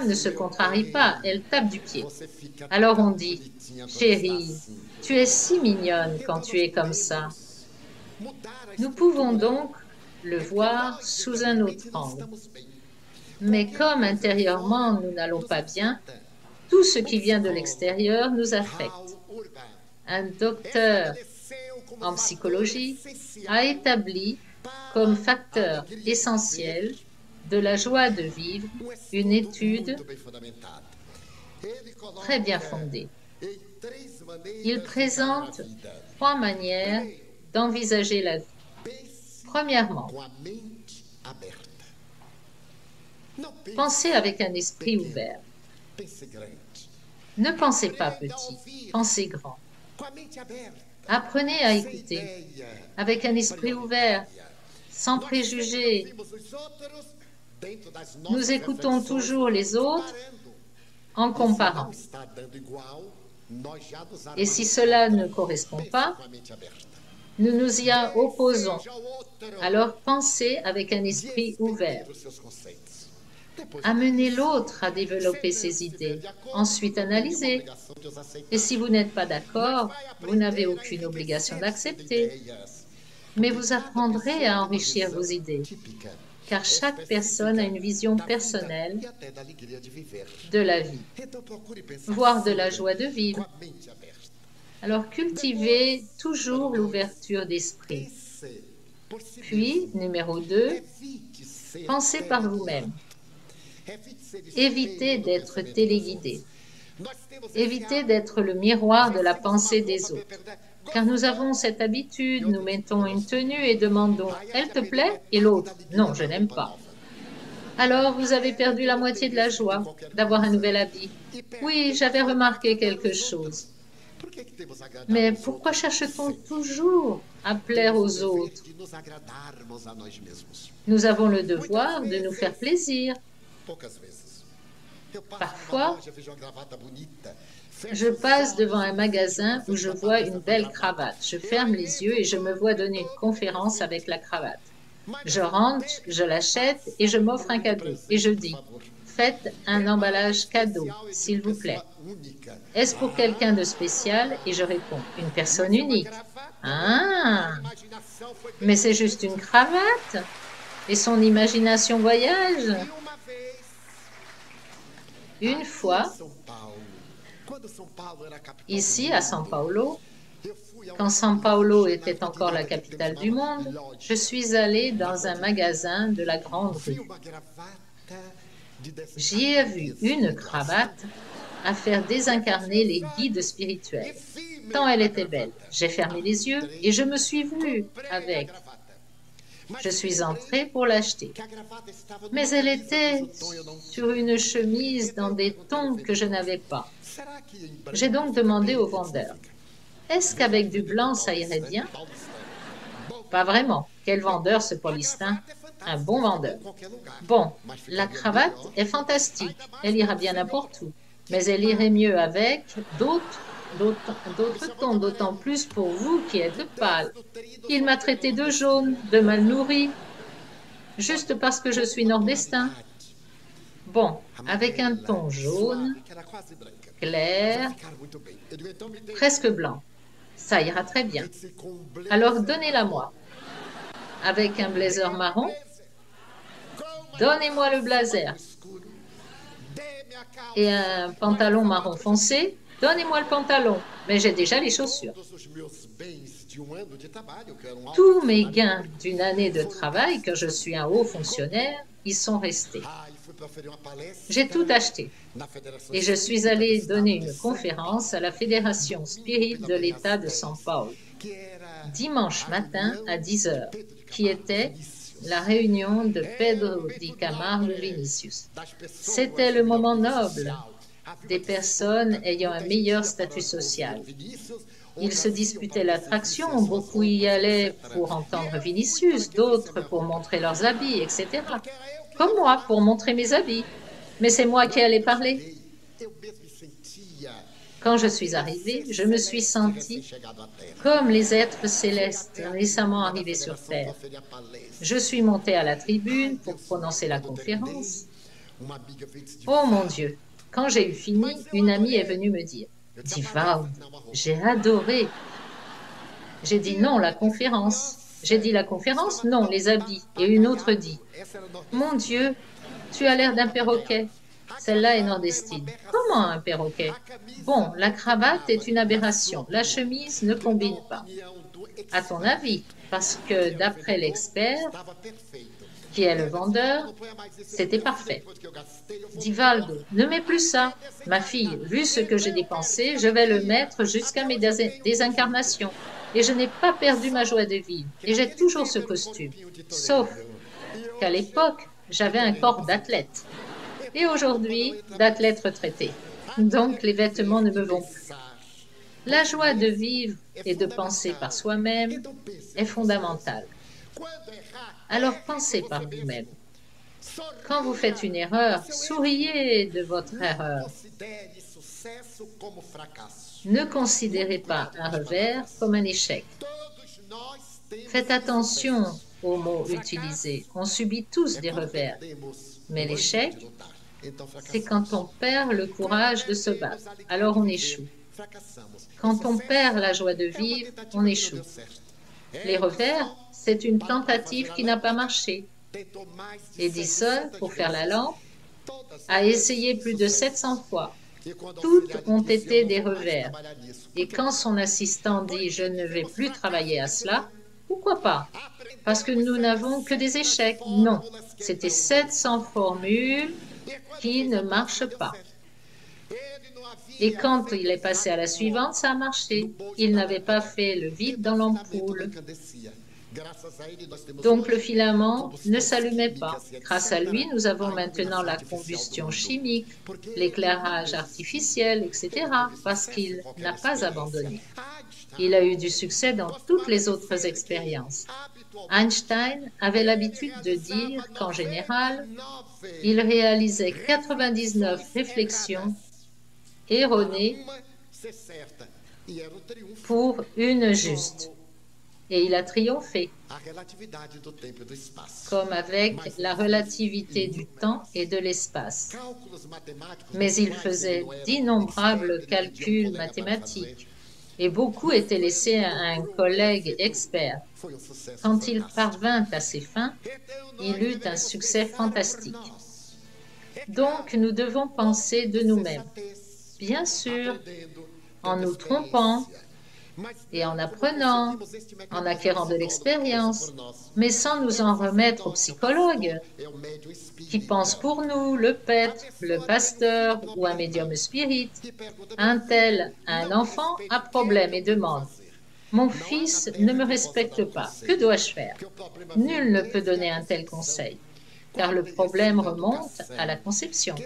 ne se contrarie pas, elle tape du pied. Alors on dit « Chérie, tu es si mignonne quand tu es comme ça. » Nous pouvons donc le voir sous un autre angle. Mais comme intérieurement nous n'allons pas bien, tout ce qui vient de l'extérieur nous affecte. Un docteur en psychologie a établi comme facteur essentiel de la joie de vivre une étude très bien fondée. Il présente 3 manières d'envisager la vie. Premièrement, pensez avec un esprit ouvert. Ne pensez pas petit, pensez grand. Apprenez à écouter avec un esprit ouvert, sans préjugés. Nous écoutons toujours les autres en comparant. Et si cela ne correspond pas, nous nous y opposons. Alors pensez avec un esprit ouvert. Amenez l'autre à développer ses idées, ensuite analysez. Et si vous n'êtes pas d'accord, vous n'avez aucune obligation d'accepter. mais vous apprendrez à enrichir vos idées, car chaque personne a une vision personnelle de la vie, voire de la joie de vivre. Alors cultivez toujours l'ouverture d'esprit. Puis, numéro 2, pensez par vous-même. Évitez d'être téléguidé. Évitez d'être le miroir de la pensée des autres. Car nous avons cette habitude, nous mettons une tenue et demandons « Elle te plaît ?» et l'autre « Non, je n'aime pas. » Alors vous avez perdu la moitié de la joie d'avoir un nouvel habit. Oui, j'avais remarqué quelque chose. Mais pourquoi cherche-t-on toujours à plaire aux autres? Nous avons le devoir de nous faire plaisir. Parfois, je passe devant un magasin où je vois une belle cravate. Je ferme les yeux et je me vois donner une conférence avec la cravate. Je rentre, je l'achète et je m'offre un cadeau. Et je dis, faites un emballage cadeau, s'il vous plaît. Est-ce pour quelqu'un de spécial? Et je réponds, une personne unique. Ah, mais c'est juste une cravate. Et son imagination voyage. Une fois, ici à São Paulo, quand São Paulo était encore la capitale du monde, je suis allée dans un magasin de la Grande Rue. J'y ai vu une cravate à faire désincarner les guides spirituels. Tant elle était belle. J'ai fermé les yeux et je me suis vue avec. Je suis entrée pour l'acheter. Mais elle était sur une chemise dans des tons que je n'avais pas. J'ai donc demandé au vendeur, est-ce qu'avec du blanc ça irait bien? Pas vraiment. Quel vendeur ce Paulistin? Un bon vendeur. Bon, la cravate est fantastique. Elle ira bien n'importe où. Mais elle irait mieux avec d'autres tons, d'autant plus pour vous qui êtes pâle. Il m'a traité de jaune, de mal nourri, juste parce que je suis nordestin. Bon, avec un ton jaune, clair, presque blanc, ça ira très bien. Alors donnez-la-moi. Avec un blazer marron, donnez-moi le blazer. Et un pantalon marron foncé, donnez-moi le pantalon. Mais j'ai déjà les chaussures. Tous mes gains d'une année de travail, car je suis un haut fonctionnaire, y sont restés. J'ai tout acheté. Et je suis allée donner une conférence à la Fédération Spirit de l'État de São Paulo, dimanche matin à 10 h, qui était la réunion de Pedro de Camargo Vinícius. C'était le moment noble des personnes ayant un meilleur statut social. Ils se disputaient l'attraction, beaucoup y allaient pour entendre Vinícius, d'autres pour montrer leurs habits, etc. Comme moi, pour montrer mes habits. Mais c'est moi qui allais parler. Quand je suis arrivée, je me suis sentie comme les êtres célestes récemment arrivés sur Terre. Je suis montée à la tribune pour prononcer la conférence. Oh mon Dieu! Quand j'ai eu fini, une amie est venue me dire « Divaldo, j'ai adoré !» J'ai dit « Non, la conférence !» J'ai dit « La conférence? Non, les habits. » Et une autre dit « Mon Dieu, tu as l'air d'un perroquet. » Celle-là est nordestine. Comment un perroquet? Bon, la cravate est une aberration. La chemise ne combine pas. À ton avis, parce que d'après l'expert, qui est le vendeur, c'était parfait. Divaldo, ne mets plus ça. Ma fille, vu ce que j'ai dépensé, je vais le mettre jusqu'à mes désincarnations. Et je n'ai pas perdu ma joie de vivre. Et j'ai toujours ce costume. Sauf qu'à l'époque, j'avais un corps d'athlète. Et aujourd'hui, d'athlète retraité. Donc, les vêtements ne me vont plus. La joie de vivre et de penser par soi-même est fondamentale. Alors, pensez par vous-même. Quand vous faites une erreur, souriez de votre erreur. Ne considérez pas un revers comme un échec. Faites attention aux mots utilisés. On subit tous des revers. Mais l'échec, c'est quand on perd le courage de se battre. Alors on échoue. Quand on perd la joie de vivre, on échoue. Les revers, c'est une tentative qui n'a pas marché. Edison, pour faire la lampe, a essayé plus de 700 fois. Toutes ont été des revers. Et quand son assistant dit « je ne vais plus travailler à cela », pourquoi pas? Parce que nous n'avons que des échecs. Non, c'était 700 formules qui ne marchent pas. Et quand il est passé à la suivante, ça a marché. Il n'avait pas fait le vide dans l'ampoule. Donc le filament ne s'allumait pas. Grâce à lui, nous avons maintenant la combustion chimique, l'éclairage artificiel, etc. parce qu'il n'a pas abandonné. Il a eu du succès dans toutes les autres expériences. Einstein avait l'habitude de dire qu'en général, il réalisait 99 réflexions erronées pour une juste. Et il a triomphé, comme avec la relativité du temps et de l'espace. Mais il faisait d'innombrables calculs mathématiques et beaucoup étaient laissés à un collègue expert. Quand il parvint à ses fins, il eut un succès fantastique. Donc, nous devons penser de nous-mêmes. Bien sûr, en nous trompant et en apprenant, en acquérant de l'expérience, mais sans nous en remettre au psychologue qui pense pour nous, le prêtre, le pasteur ou un médium spirit. Un tel, un enfant, a problème et demande « Mon fils ne me respecte pas, que dois-je faire ?» Nul ne peut donner un tel conseil, car le problème remonte à la conception.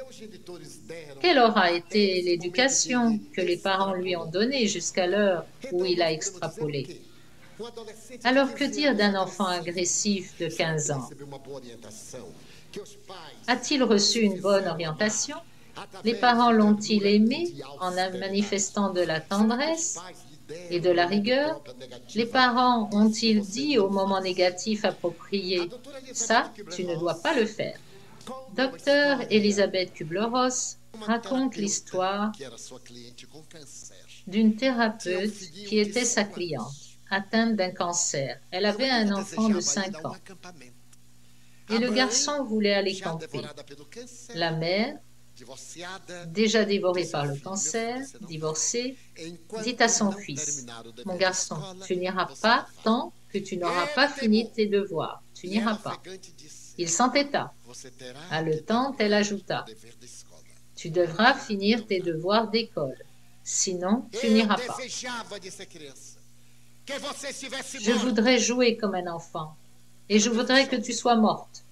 Quelle aura été l'éducation que les parents lui ont donnée jusqu'à l'heure où il a extrapolé? Alors que dire d'un enfant agressif de 15 ans? A-t-il reçu une bonne orientation? Les parents l'ont-ils aimé en manifestant de la tendresse et de la rigueur? Les parents ont-ils dit au moment négatif approprié « ça, tu ne dois pas le faire ». Docteur Elisabeth Kubler-Ross raconte l'histoire d'une thérapeute qui était sa cliente, atteinte d'un cancer. Elle avait un enfant de 5 ans. Et le garçon voulait aller camper. La mère, déjà dévorée par le cancer, divorcée, dit à son fils « Mon garçon, tu n'iras pas tant que tu n'auras pas fini tes devoirs. Tu n'iras pas. » Il s'entêta. Haletant, elle ajouta « Tu devras finir tes devoirs d'école. Sinon, tu n'iras pas. » Je voudrais jouer comme un enfant et je voudrais que tu sois morte.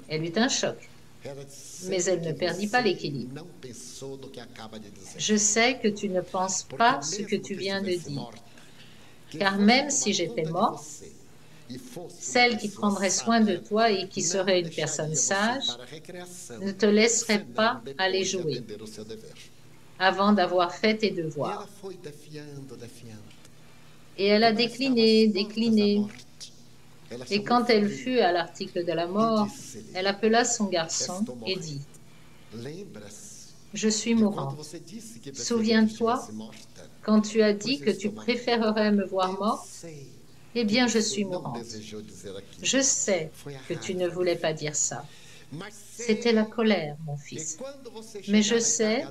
Elle eut un choc, mais elle ne perdit pas l'équilibre. Je sais que tu ne penses pas ce que tu viens de dire, car même si j'étais morte, celle qui prendrait soin de toi et qui serait une personne sage ne te laisserait pas aller jouer avant d'avoir fait tes devoirs. Et elle a décliné, décliné. Et quand elle fut à l'article de la mort, elle appela son garçon et dit « Je suis mourante. Souviens-toi, quand tu as dit que tu préférerais me voir morte, eh bien, je suis mourante. Je sais que tu ne voulais pas dire ça. C'était la colère, mon fils. Mais je sais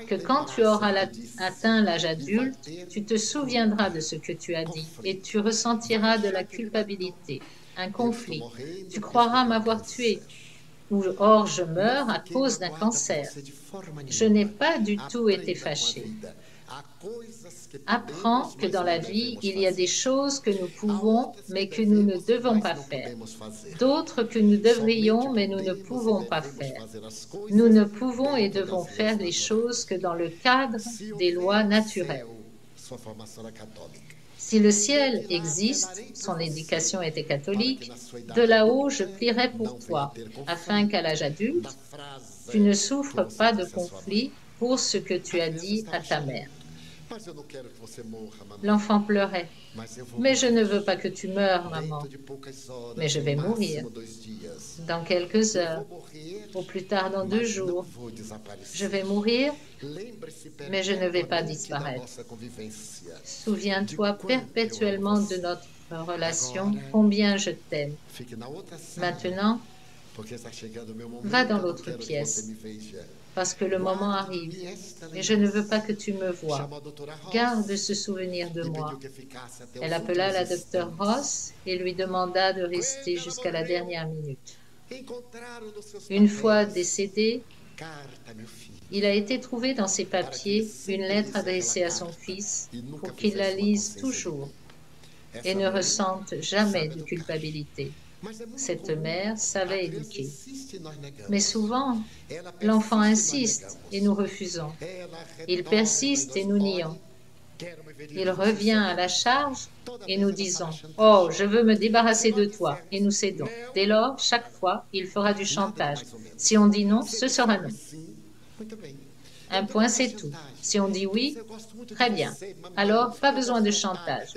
que quand tu auras atteint l'âge adulte, tu te souviendras de ce que tu as dit et tu ressentiras de la culpabilité, un conflit. Tu croiras m'avoir tué. Or, je meurs à cause d'un cancer. Je n'ai pas du tout été fâchée. Apprends que dans la vie, il y a des choses que nous pouvons, mais que nous ne devons pas faire. D'autres que nous devrions, mais nous ne pouvons pas faire. Nous ne pouvons et devons faire les choses que dans le cadre des lois naturelles. Si le ciel existe, son éducation était catholique, de là-haut je prierai pour toi, afin qu'à l'âge adulte, tu ne souffres pas de conflit pour ce que tu as dit à ta mère. L'enfant pleurait. Mais je ne veux pas que tu meures, maman. Mais je vais mourir dans quelques heures, ou plus tard dans 2 jours. Je vais mourir, mais je ne vais pas disparaître. Souviens-toi perpétuellement de notre relation, combien je t'aime. Maintenant, va dans l'autre pièce, parce que le moment arrive, et je ne veux pas que tu me voies. Garde ce souvenir de moi. Elle appela la docteure Ross et lui demanda de rester jusqu'à la dernière minute. Une fois décédé, il a été trouvé dans ses papiers une lettre adressée à son fils pour qu'il la lise toujours et ne ressente jamais de culpabilité. Cette mère savait éduquer. Mais souvent, l'enfant insiste et nous refusons. Il persiste et nous nions. Il revient à la charge et nous disons « Oh, je veux me débarrasser de toi » et nous cédons. Dès lors, chaque fois, il fera du chantage. Si on dit non, ce sera non. Un point, c'est tout. Si on dit oui, très bien. Alors, pas besoin de chantage.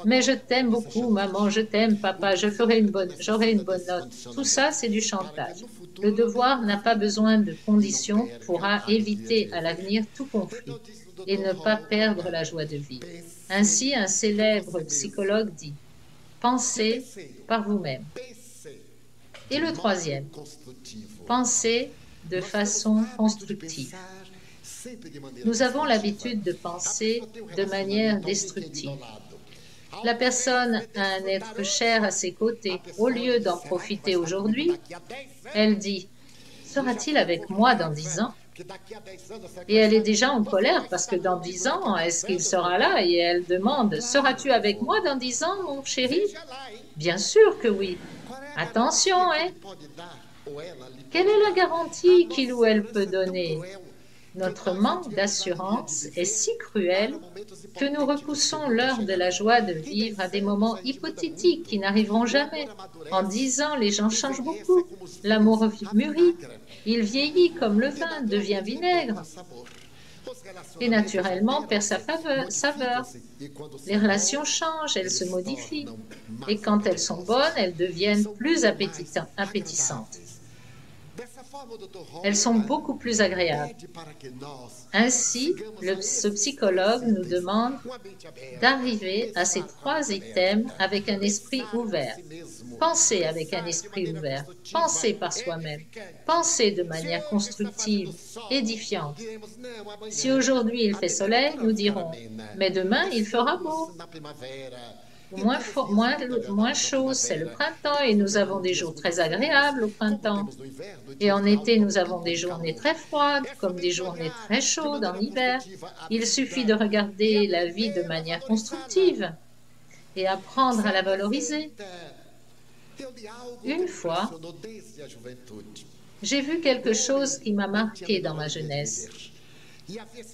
Mais je t'aime beaucoup, maman, je t'aime, papa, j'aurai une bonne note. Tout ça, c'est du chantage. Le devoir n'a pas besoin de conditions, pourra éviter à l'avenir tout conflit et ne pas perdre la joie de vivre. Ainsi, un célèbre psychologue dit « Pensez par vous-même ». Et le troisième, pensez de façon constructive. Nous avons l'habitude de penser de manière destructive. La personne a un être cher à ses côtés. Au lieu d'en profiter aujourd'hui, elle dit « Sera-t-il avec moi dans 10 ans ?» Et elle est déjà en colère parce que dans 10 ans, est-ce qu'il sera là? Et elle demande « Seras-tu avec moi dans 10 ans, mon chéri ?» Bien sûr que oui. Attention, hein? Quelle est la garantie qu'il ou elle peut donner? Notre manque d'assurance est si cruel que nous repoussons l'heure de la joie de vivre à des moments hypothétiques qui n'arriveront jamais. En 10 ans, les gens changent beaucoup. L'amour mûrit, il vieillit comme le vin, devient vinaigre et naturellement perd sa saveur. Les relations changent, elles se modifient et quand elles sont bonnes, elles deviennent plus appétissantes. Elles sont beaucoup plus agréables. Ainsi, ce psychologue nous demande d'arriver à ces 3 items avec un esprit ouvert. Penser avec un esprit ouvert, penser par soi-même, penser de manière constructive, édifiante. Si aujourd'hui il fait soleil, nous dirons « mais demain il fera beau ». Moins chaud, c'est le printemps et nous avons des jours très agréables au printemps. Et en été, nous avons des journées très froides comme des journées très chaudes en hiver. Il suffit de regarder la vie de manière constructive et apprendre à la valoriser. Une fois, j'ai vu quelque chose qui m'a marqué dans ma jeunesse.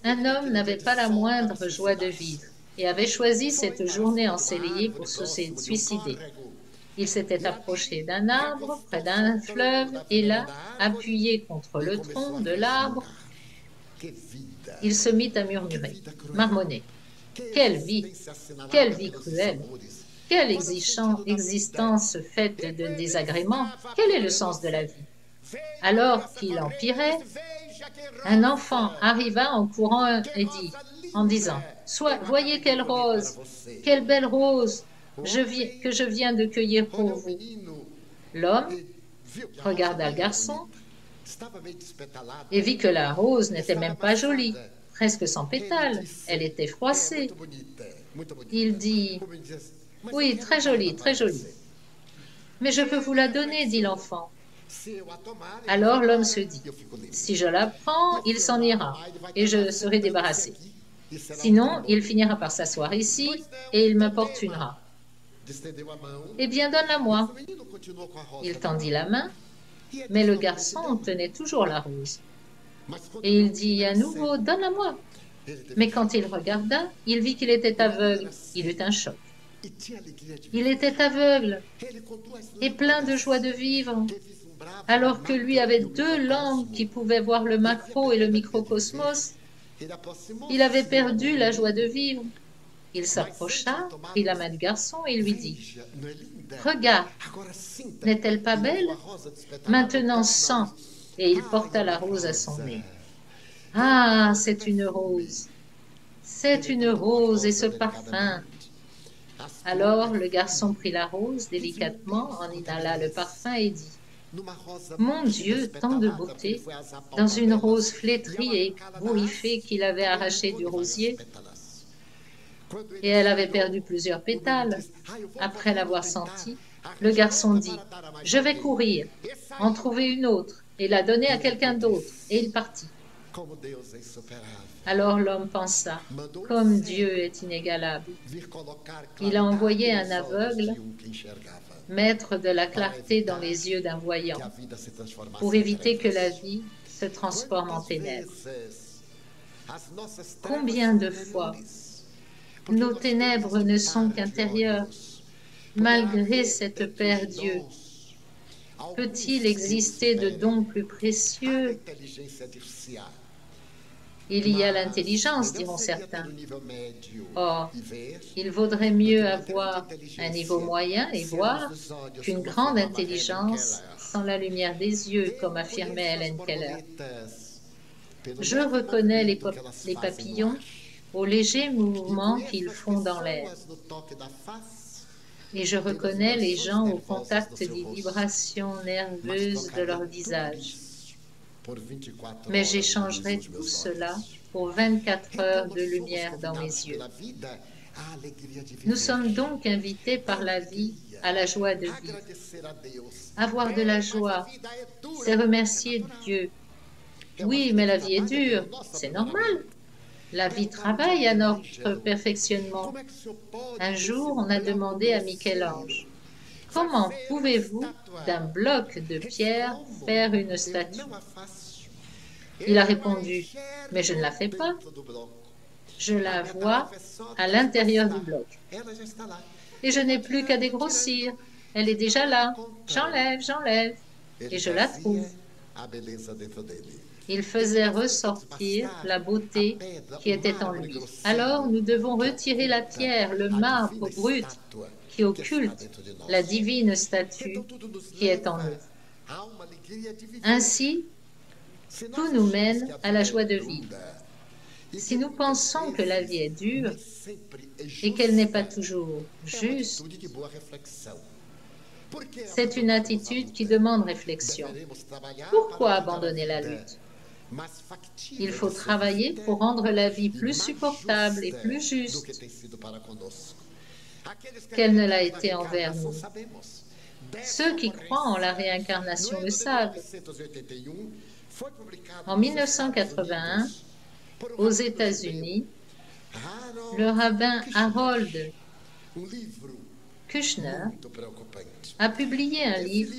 Un homme n'avait pas la moindre joie de vivre et avait choisi cette journée ensoleillée pour se suicider. Il s'était approché d'un arbre près d'un fleuve et là, appuyé contre le tronc de l'arbre, il se mit à murmurer, marmonner. Quelle vie cruelle! Quelle existence faite de désagréments! Quel est le sens de la vie? Alors qu'il empirait, un enfant arriva en courant et dit, en disant « Voyez quelle rose, quelle belle rose que je viens de cueillir pour vous. » L'homme regarda le garçon et vit que la rose n'était même pas jolie, presque sans pétales, elle était froissée. Il dit « Oui, très jolie, très jolie. »« Mais je peux vous la donner, dit l'enfant. » Alors l'homme se dit « Si je la prends, il s'en ira et je serai débarrassé. Sinon, il finira par s'asseoir ici et il m'importunera. Eh bien, donne-la-moi. » Il tendit la main, mais le garçon tenait toujours la rose. Et il dit à nouveau « Donne-la-moi. » Mais quand il regarda, il vit qu'il était aveugle. Il eut un choc. Il était aveugle et plein de joie de vivre, alors que lui avait 2 lampes qui pouvaient voir le macro et le microcosmos. Il avait perdu la joie de vivre. Il s'approcha, prit la main du garçon et lui dit, « Regarde, n'est-elle pas belle? Maintenant sens. » Et il porta la rose à son nez. « Ah, c'est une rose! C'est une rose et ce parfum! » Alors le garçon prit la rose délicatement, en inhala le parfum et dit, « Mon Dieu, tant de beauté dans une rose flétrie et ébouriffée qu'il avait arrachée du rosier. » Et elle avait perdu plusieurs pétales. Après l'avoir sentie, le garçon dit, « Je vais courir, en trouver une autre et la donner à quelqu'un d'autre. » Et il partit. Alors l'homme pensa, « Comme Dieu est inégalable. » Il a envoyé un aveugle mettre de la clarté dans les yeux d'un voyant pour éviter que la vie se transforme en ténèbres. Combien de fois nos ténèbres ne sont qu'intérieures, malgré cette paix Dieu. Peut-il exister de dons plus précieux? Il y a l'intelligence, diront certains. Or, il vaudrait mieux avoir un niveau moyen et voir qu'une grande intelligence sans la lumière des yeux, comme affirmait Helen Keller. Je reconnais les papillons aux légers mouvements qu'ils font dans l'air. Et je reconnais les gens au contact des vibrations nerveuses de leur visage. Mais j'échangerai tout cela pour 24 heures de lumière dans mes yeux. Nous sommes donc invités par la vie à la joie de vivre. Avoir de la joie, c'est remercier Dieu. Oui, mais la vie est dure, c'est normal. La vie travaille à notre perfectionnement. Un jour, on a demandé à Michel-Ange, « Comment pouvez-vous, d'un bloc de pierre, faire une statue ?» Il a répondu, « Mais je ne la fais pas. Je la vois à l'intérieur du bloc. Et je n'ai plus qu'à dégrossir. Elle est déjà là. J'enlève, j'enlève. Et je la trouve. » Il faisait ressortir la beauté qui était en lui. Alors nous devons retirer la pierre, le marbre brut qui occulte la divine statue qui est en nous. Ainsi, tout nous mène à la joie de vivre. Si nous pensons que la vie est dure et qu'elle n'est pas toujours juste, c'est une attitude qui demande réflexion. Pourquoi abandonner la lutte? Il faut travailler pour rendre la vie plus supportable et plus juste qu'elle ne l'a été envers nous. Ceux qui croient en la réincarnation le savent. En 1981, aux États-Unis, le rabbin Harold Kushner a publié un livre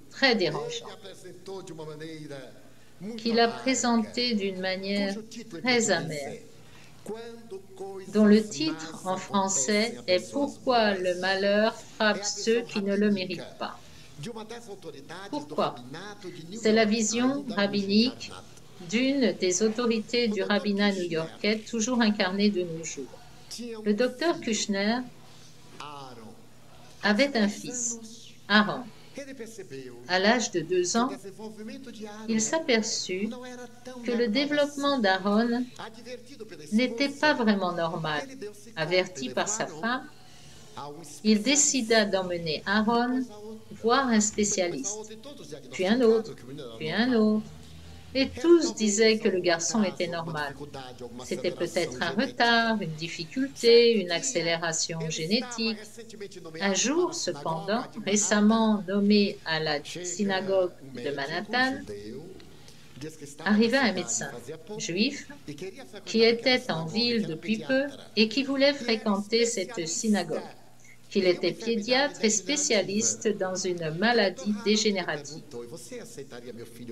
très dérangeant qu'il a présenté d'une manière très amère, dont le titre en français est « Pourquoi le malheur frappe ceux qui ne le méritent pas ». Pourquoi? C'est la vision rabbinique d'une des autorités du rabbinat new-yorkais, toujours incarnée de nos jours. Le docteur Kushner avait un fils, Aaron. À l'âge de 2 ans, il s'aperçut que le développement d'Aaron n'était pas vraiment normal. Averti par sa femme, il décida d'emmener Aaron voir un spécialiste, puis un autre, puis un autre. Et tous disaient que le garçon était normal. C'était peut-être un retard, une difficulté, une accélération génétique. Un jour, cependant, récemment nommé à la synagogue de Manhattan, arriva un médecin juif qui était en ville depuis peu et qui voulait fréquenter cette synagogue. Qu'il était pédiatre et spécialiste dans une maladie dégénérative.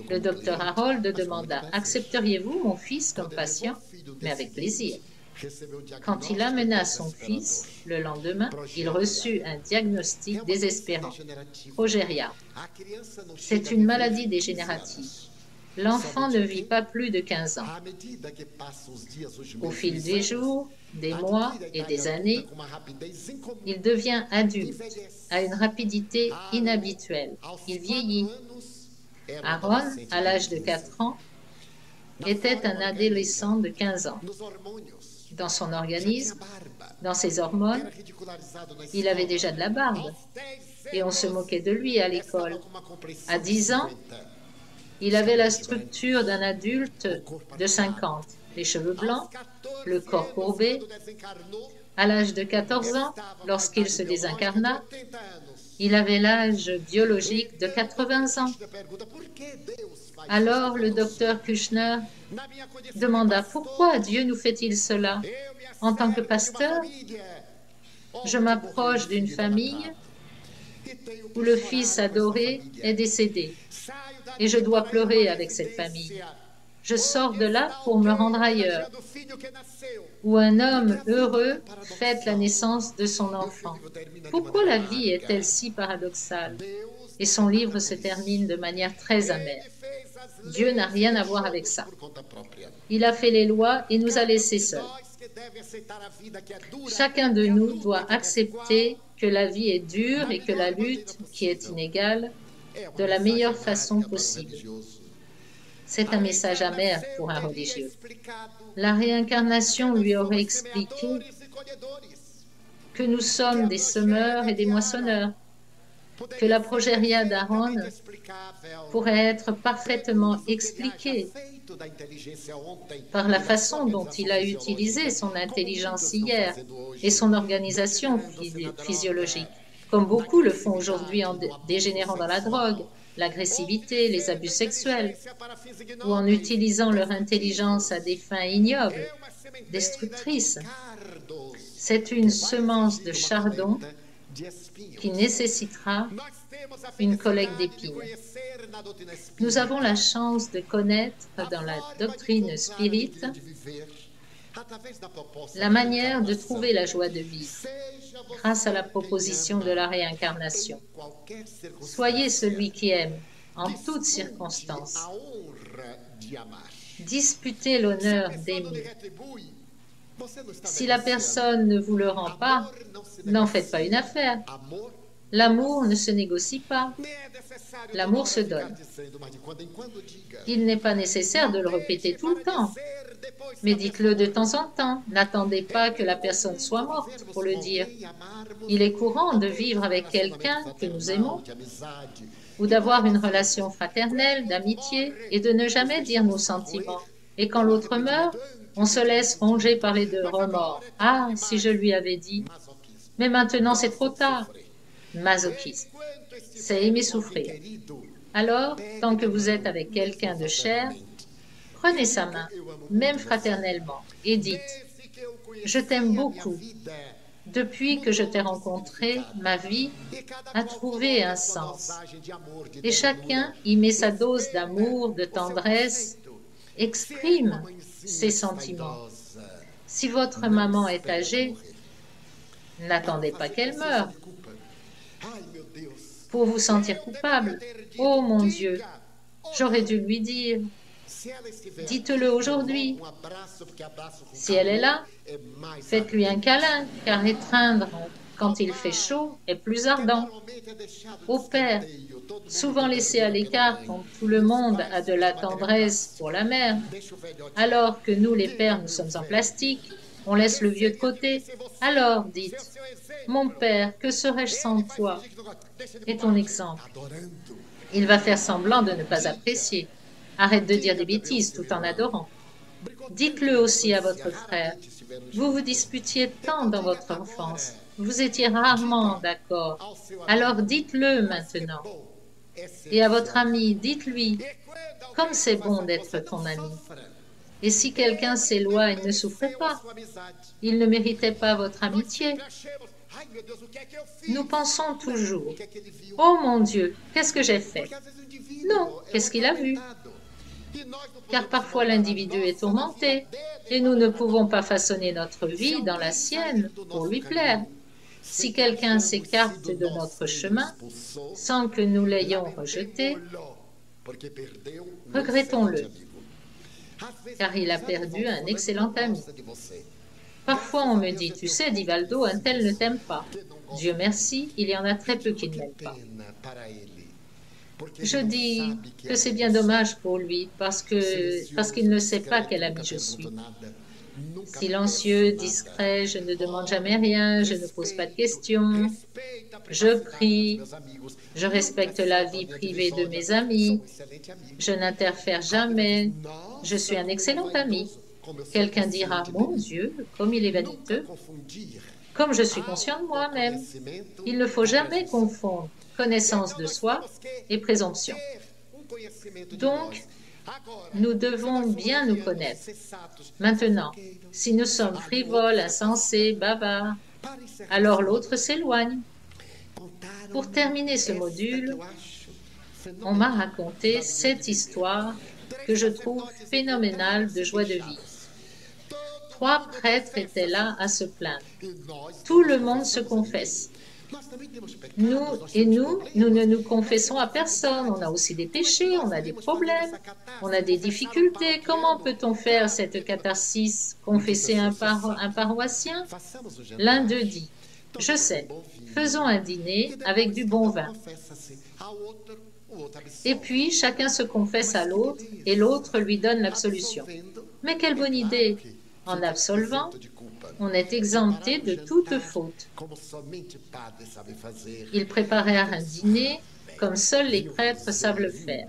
Le docteur Harold demanda « Accepteriez-vous mon fils comme patient ?» Mais avec plaisir. Quand il amena son fils, le lendemain, il reçut un diagnostic désespérant. Progeria. C'est une maladie dégénérative. L'enfant ne vit pas plus de 15 ans. À medida que passam os dias, os Au meses, fil des jours, des mois et des années, com uma rapidez incomum. il devient adulte à une rapidité inhabituelle. Il vieillit. Aaron, à l'âge de 4 ans, était un adolescent de 15 ans. Nos hormônios, Dans son já tinha organisme, barba. dans ses hormones, Era ridicularizado na il avait escola. déjà de la barbe Aos 10 et on se moquait de lui à l'école. estava com uma complexão À 10 ans, de 50. il avait la structure d'un adulte de 50, les cheveux blancs, le corps courbé. Quando desencarnou, À l'âge de 14 ans, lorsqu'il se désincarna, 80 anos. il avait l'âge biologique de 80 ans. Krishna pergunta, por que Deus faz Alors isso le conosco? docteur Kushner Na minha condição demanda de pastor, pourquoi Dieu nous fait-il cela. eu me En tant que acerco de uma pasteur, família je m'approche d'une famille où le fils adoré est décédé et je dois pleurer avec cette famille. Je sors de là pour me rendre ailleurs, où un homme heureux fête la naissance de son enfant. Pourquoi la vie est-elle si paradoxale? Et son livre se termine de manière très amère. Dieu n'a rien à voir avec ça. Il a fait les lois et nous a laissés seuls. Chacun de nous doit accepter que la vie est dure et que la lutte, qui est inégale, de la meilleure façon possible. C'est un message amer pour un religieux. La réincarnation lui aurait expliqué que nous sommes des semeurs et des moissonneurs, que la progéria d'Aaron pourrait être parfaitement expliquée par la façon dont il a utilisé son intelligence hier et son organisation physiologique, comme beaucoup le font aujourd'hui en dégénérant dans la drogue, l'agressivité, les abus sexuels, ou en utilisant leur intelligence à des fins ignobles, destructrices. C'est une semence de chardon qui nécessitera une collecte d'épines. Nous avons la chance de connaître dans la doctrine spirite la manière de trouver la joie de vivre grâce à la proposition de la réincarnation. Soyez celui qui aime en toutes circonstances. Disputez l'honneur d'aimer. Si la personne ne vous le rend pas, n'en faites pas une affaire. L'amour ne se négocie pas. L'amour se donne. Il n'est pas nécessaire de le répéter tout le temps, mais dites-le de temps en temps. N'attendez pas que la personne soit morte pour le dire. Il est courant de vivre avec quelqu'un que nous aimons ou d'avoir une relation fraternelle, d'amitié et de ne jamais dire nos sentiments. Et quand l'autre meurt, on se laisse ronger par les deux remords. Ah, si je lui avais dit. Mais maintenant, c'est trop tard. Masochisme. C'est aimer souffrir. Alors, tant que vous êtes avec quelqu'un de cher, prenez sa main, même fraternellement, et dites « Je t'aime beaucoup. Depuis que je t'ai rencontré, ma vie a trouvé un sens. » Et chacun y met sa dose d'amour, de tendresse, exprime ses sentiments. Si votre maman est âgée, n'attendez pas qu'elle meure pour vous sentir coupable. Oh mon Dieu, j'aurais dû lui dire. Dites-le aujourd'hui. Si elle est là, faites-lui un câlin, car étreindre quand il fait chaud est plus ardent. Au père, souvent laissé à l'écart quand tout le monde a de la tendresse pour la mère, alors que nous les pères, nous sommes en plastique, on laisse le vieux de côté. Alors dites, mon père, que serais-je sans toi? Et ton exemple. Il va faire semblant de ne pas apprécier. Arrête de dire des bêtises tout en adorant. Dites-le aussi à votre frère. Vous vous disputiez tant dans votre enfance. Vous étiez rarement d'accord. Alors dites-le maintenant. Et à votre ami, dites-lui, comme c'est bon d'être ton ami. Et si quelqu'un s'éloigne, ne souffrez pas. Il ne méritait pas votre amitié. Nous pensons toujours, oh mon Dieu, qu'est-ce que j'ai fait? Non, qu'est-ce qu'il a vu? Car parfois l'individu est tourmenté et nous ne pouvons pas façonner notre vie dans la sienne pour lui plaire. Si quelqu'un s'écarte de notre chemin sans que nous l'ayons rejeté, Regrettons-le, car il a perdu un excellent ami. Parfois on me dit, tu sais, Divaldo, un tel ne t'aime pas. Dieu merci, il y en a très peu qui ne m'aiment pas. Je dis que c'est bien dommage pour lui, parce qu'il ne sait pas quel ami je suis. Silencieux, discret, je ne demande jamais rien, je ne pose pas de questions, je prie, je respecte la vie privée de mes amis, je n'interfère jamais, je suis un excellent ami. Quelqu'un dira, mon Dieu, comme il est vaniteux, comme je suis conscient de moi-même. Il ne faut jamais confondre connaissance de soi et présomption. Donc, nous devons bien nous connaître. Maintenant, si nous sommes frivoles, insensés, bavards, alors l'autre s'éloigne. Pour terminer ce module, on m'a raconté cette histoire que je trouve phénoménale de joie de vivre. 3 prêtres étaient là à se plaindre. Tout le monde se confesse. Nous ne nous confessons à personne. On a aussi des péchés, on a des problèmes, on a des difficultés. Comment peut-on faire cette catharsis, confesser un paroissien? L'un d'eux dit, je sais, faisons un dîner avec du bon vin. Et puis, chacun se confesse à l'autre et l'autre lui donne l'absolution. Mais quelle bonne idée! En absolvant, on est exempté de toute faute. Ils préparèrent un dîner comme seuls les prêtres savent le faire.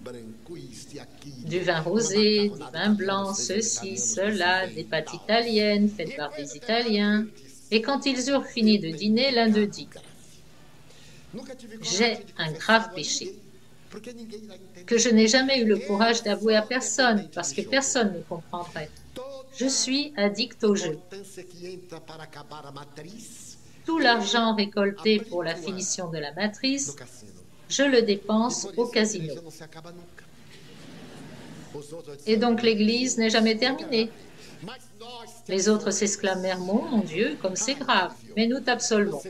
Du vin rosé, du vin blanc, ceci, cela, des pâtes italiennes faites par des Italiens. Et quand ils eurent fini de dîner, l'un d'eux dit, « J'ai un grave péché que je n'ai jamais eu le courage d'avouer à personne parce que personne ne comprendrait. Je suis addict au jeu. Tout l'argent récolté pour la finition de la matrice, je le dépense au casino. Et donc l'église n'est jamais terminée. » Les autres s'exclamèrent, « Mon Dieu, comme c'est grave, mais nous t'absolvons. »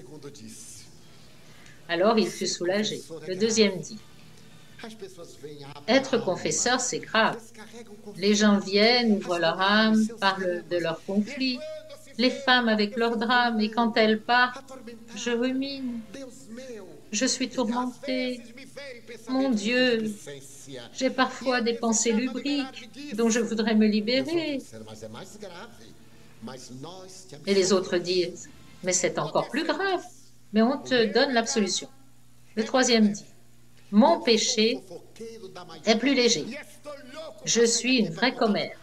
Alors il fut soulagé. Le deuxième dit, « Être confesseur, c'est grave. Les gens viennent, ouvrent leur âme, parlent de leurs conflits, les femmes avec leurs drames, et quand elles partent, je rumine. Je suis tourmentée. Mon Dieu, j'ai parfois des pensées lubriques dont je voudrais me libérer. » Et les autres disent, « Mais c'est encore plus grave, mais on te donne l'absolution. » Le troisième dit, « Mon péché est plus léger. Je suis une vraie commère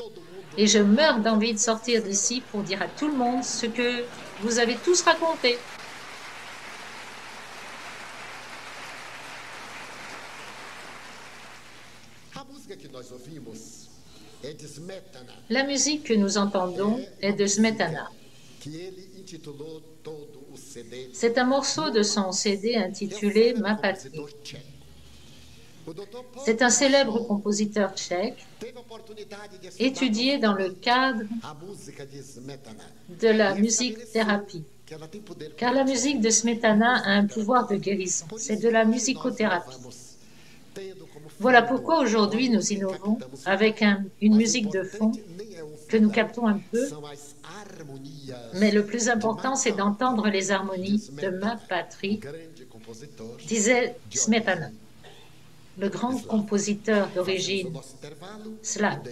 et je meurs d'envie de sortir d'ici pour dire à tout le monde ce que vous avez tous raconté. » La musique que nous entendons est de Smetana. C'est un morceau de son CD intitulé « Ma patrie ». C'est un célèbre compositeur tchèque, étudié dans le cadre de la musique-thérapie, car la musique de Smetana a un pouvoir de guérison. C'est de la musicothérapie. Voilà pourquoi aujourd'hui nous innovons avec une musique de fond que nous captons un peu, mais le plus important c'est d'entendre les harmonies de Ma patrie, disait Smetana, le grand compositeur d'origine slave.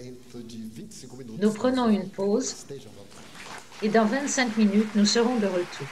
Nous prenons une pause et dans 25 minutes nous serons de retour.